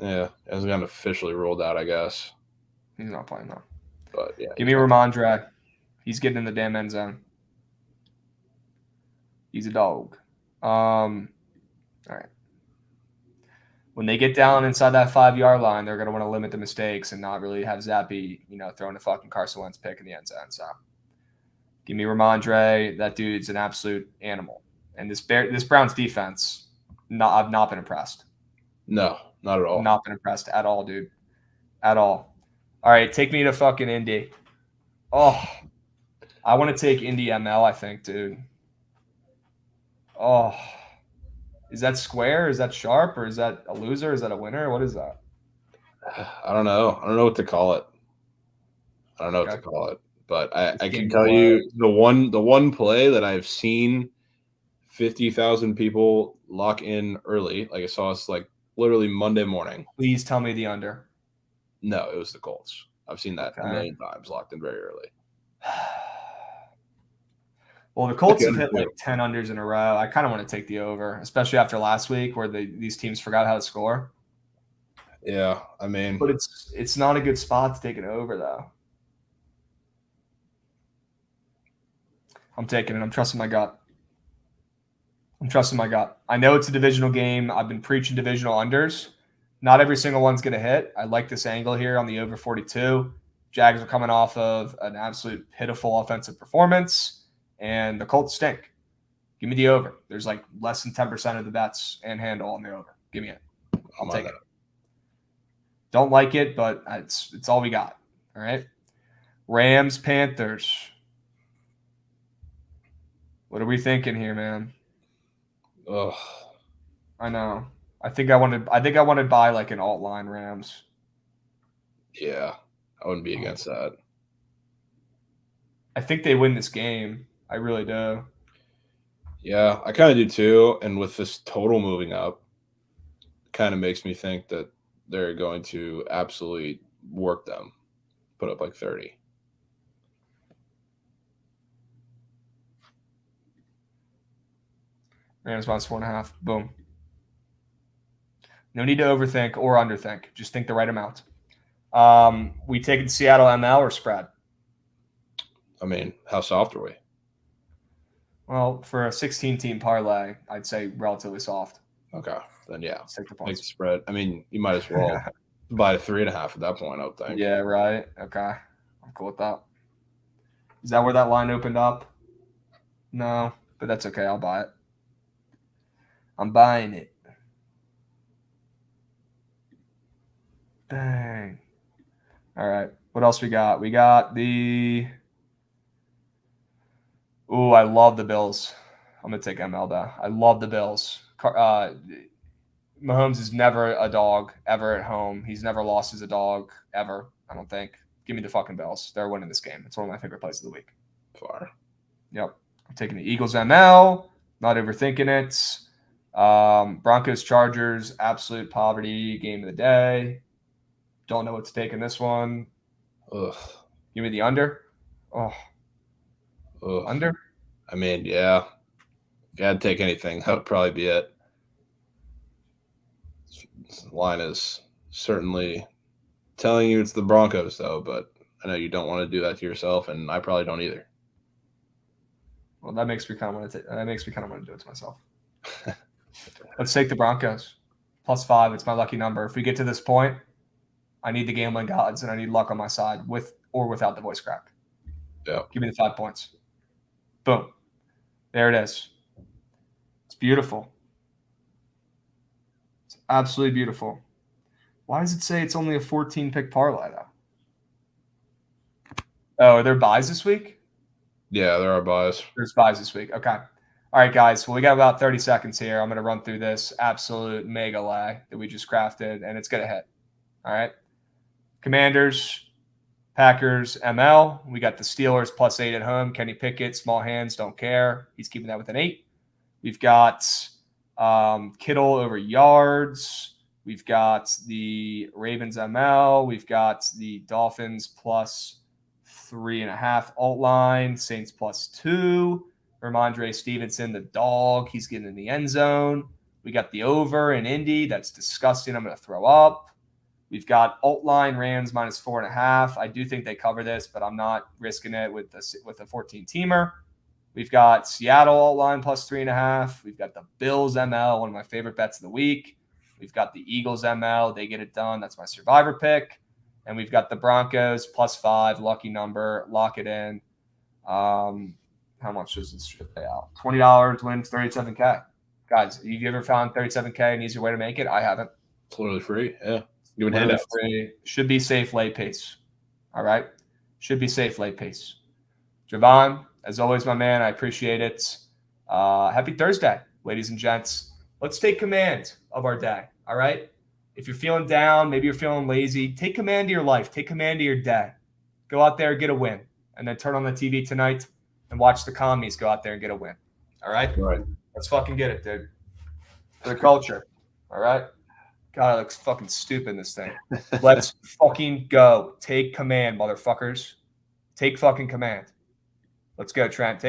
B: Yeah, it hasn't gotten officially rolled out, I guess.
A: He's not playing, though.
B: But yeah.
A: Give me Ramondre. He's getting in the damn end zone. He's a dog. All right. When they get down inside that 5-yard line, they're going to want to limit the mistakes and not really have Zappy, throwing a fucking Carson Wentz pick in the end zone. So give me Ramondre. That dude's an absolute animal. And this Browns defense, I've not been impressed.
B: No, not at all.
A: Not been impressed at all, dude. At all. All right, take me to fucking Indy. Oh, I want to take Indy ML, I think, dude. Oh. Is that square? Is that sharp? Or is that a loser? Is that a winner? What is that?
B: I don't know. I don't know what to call it. But I can tell you the one play that I've seen 50,000 people lock in early. Like I saw us like literally Monday morning.
A: Please tell me the under.
B: No, it was the Colts. I've seen that a million times locked in very early.
A: Well, the Colts have hit like 10 unders in a row. I kind of want to take the over, especially after last week where these teams forgot how to score.
B: Yeah, I mean.
A: But it's not a good spot to take it over, though. I'm taking it. I'm trusting my gut. I know it's a divisional game. I've been preaching divisional unders. Not every single one's going to hit. I like this angle here on the over 42. Jags are coming off of an absolute pitiful offensive performance. And the Colts stink. Give me the over. There's like less than 10% of the bets and handle on the over. Give me it. I'll take it. Don't like it, but it's all we got. All right. Rams, Panthers. What are we thinking here, man?
B: Ugh.
A: I know. I think I wanted to buy like an alt line Rams.
B: Yeah, I wouldn't be against that.
A: I think they win this game. I really do.
B: Yeah, I kind of do too. And with this total moving up, kind of makes me think that they're going to absolutely work them, put up like 30.
A: Rams minus 4.5. Boom. No need to overthink or underthink. Just think the right amount. We taking Seattle ML or spread?
B: I mean, how soft are we?
A: Well, for a 16-team parlay, I'd say relatively soft.
B: Okay, then yeah,
A: let's take the
B: make
A: points.
B: the spread. I mean, you might as well buy a 3.5 at that point, I would think.
A: Yeah, right. Okay, I'm cool with that. Is that where that line opened up? No, but that's okay. I'll buy it. I'm buying it. Dang. All right. What else we got? We got the. Ooh, I love the Bills. I'm gonna take ML though. I love the Bills. Mahomes is never a dog ever at home. He's never lost as a dog ever. I don't think. Give me the fucking Bills. They're winning this game. It's one of my favorite plays of the week.
B: Far.
A: Yep. I'm taking the Eagles ML. Not overthinking it. Broncos Chargers. Absolute poverty game of the day. Don't know what to take in this one.
B: Ugh.
A: Give me the under. Oh.
B: Ugh.
A: Under?
B: I mean, yeah. If you had to take anything, that would probably be it. This line is certainly telling you it's the Broncos, though, but I know you don't want to do that to yourself, and I probably don't either.
A: Well, that makes me kind of want to do it to myself. Let's take the Broncos. +5. It's my lucky number. If we get to this point, I need the gambling gods and I need luck on my side, with or without the voice crack.
B: Yeah.
A: Give me the 5 points. Boom. There it is. It's beautiful. It's absolutely beautiful. Why does it say it's only a 14-pick parlay, though? Oh, are there buys this week?
B: Yeah, there are buys.
A: There's buys this week. Okay. All right, guys. Well, we got about 30 seconds here. I'm going to run through this absolute mega lag that we just crafted, and it's going to hit. All right. Commanders, Packers, ML. We got the Steelers +8 at home. Kenny Pickett, small hands, don't care. He's keeping that with an 8. We've got Kittle over yards. We've got the Ravens ML. We've got the Dolphins +3.5 alt line. Saints +2. Ramondre Stevenson, the dog. He's getting in the end zone. We got the over in Indy. That's disgusting. I'm going to throw up. We've got alt line Rams -4.5. I do think they cover this, but I'm not risking it with a 14-teamer. We've got Seattle alt line +3.5. We've got the Bills ML, one of my favorite bets of the week. We've got the Eagles ML. They get it done. That's my survivor pick. And we've got the Broncos +5, lucky number. Lock it in. How much does this pay out? $20 wins $37K. Guys, have you ever found $37K an easier way to make it? I haven't.
B: It's literally free. Yeah. Giving
A: Literally
B: handouts.
A: free. Should be safe late pace. All right. Should be safe late pace. Jovan, as always, my man, I appreciate it. Happy Thursday, ladies and gents. Let's take command of our day. All right. If you're feeling down, maybe you're feeling lazy, take command of your life. Take command of your day. Go out there, get a win, and then turn on the TV tonight and watch the commies go out there and get a win. All right?
B: Right.
A: Let's fucking get it, dude. For the culture. All right? God, it looks fucking stupid in this thing. Let's fucking go. Take command, motherfuckers. Take fucking command. Let's go, Trent. Take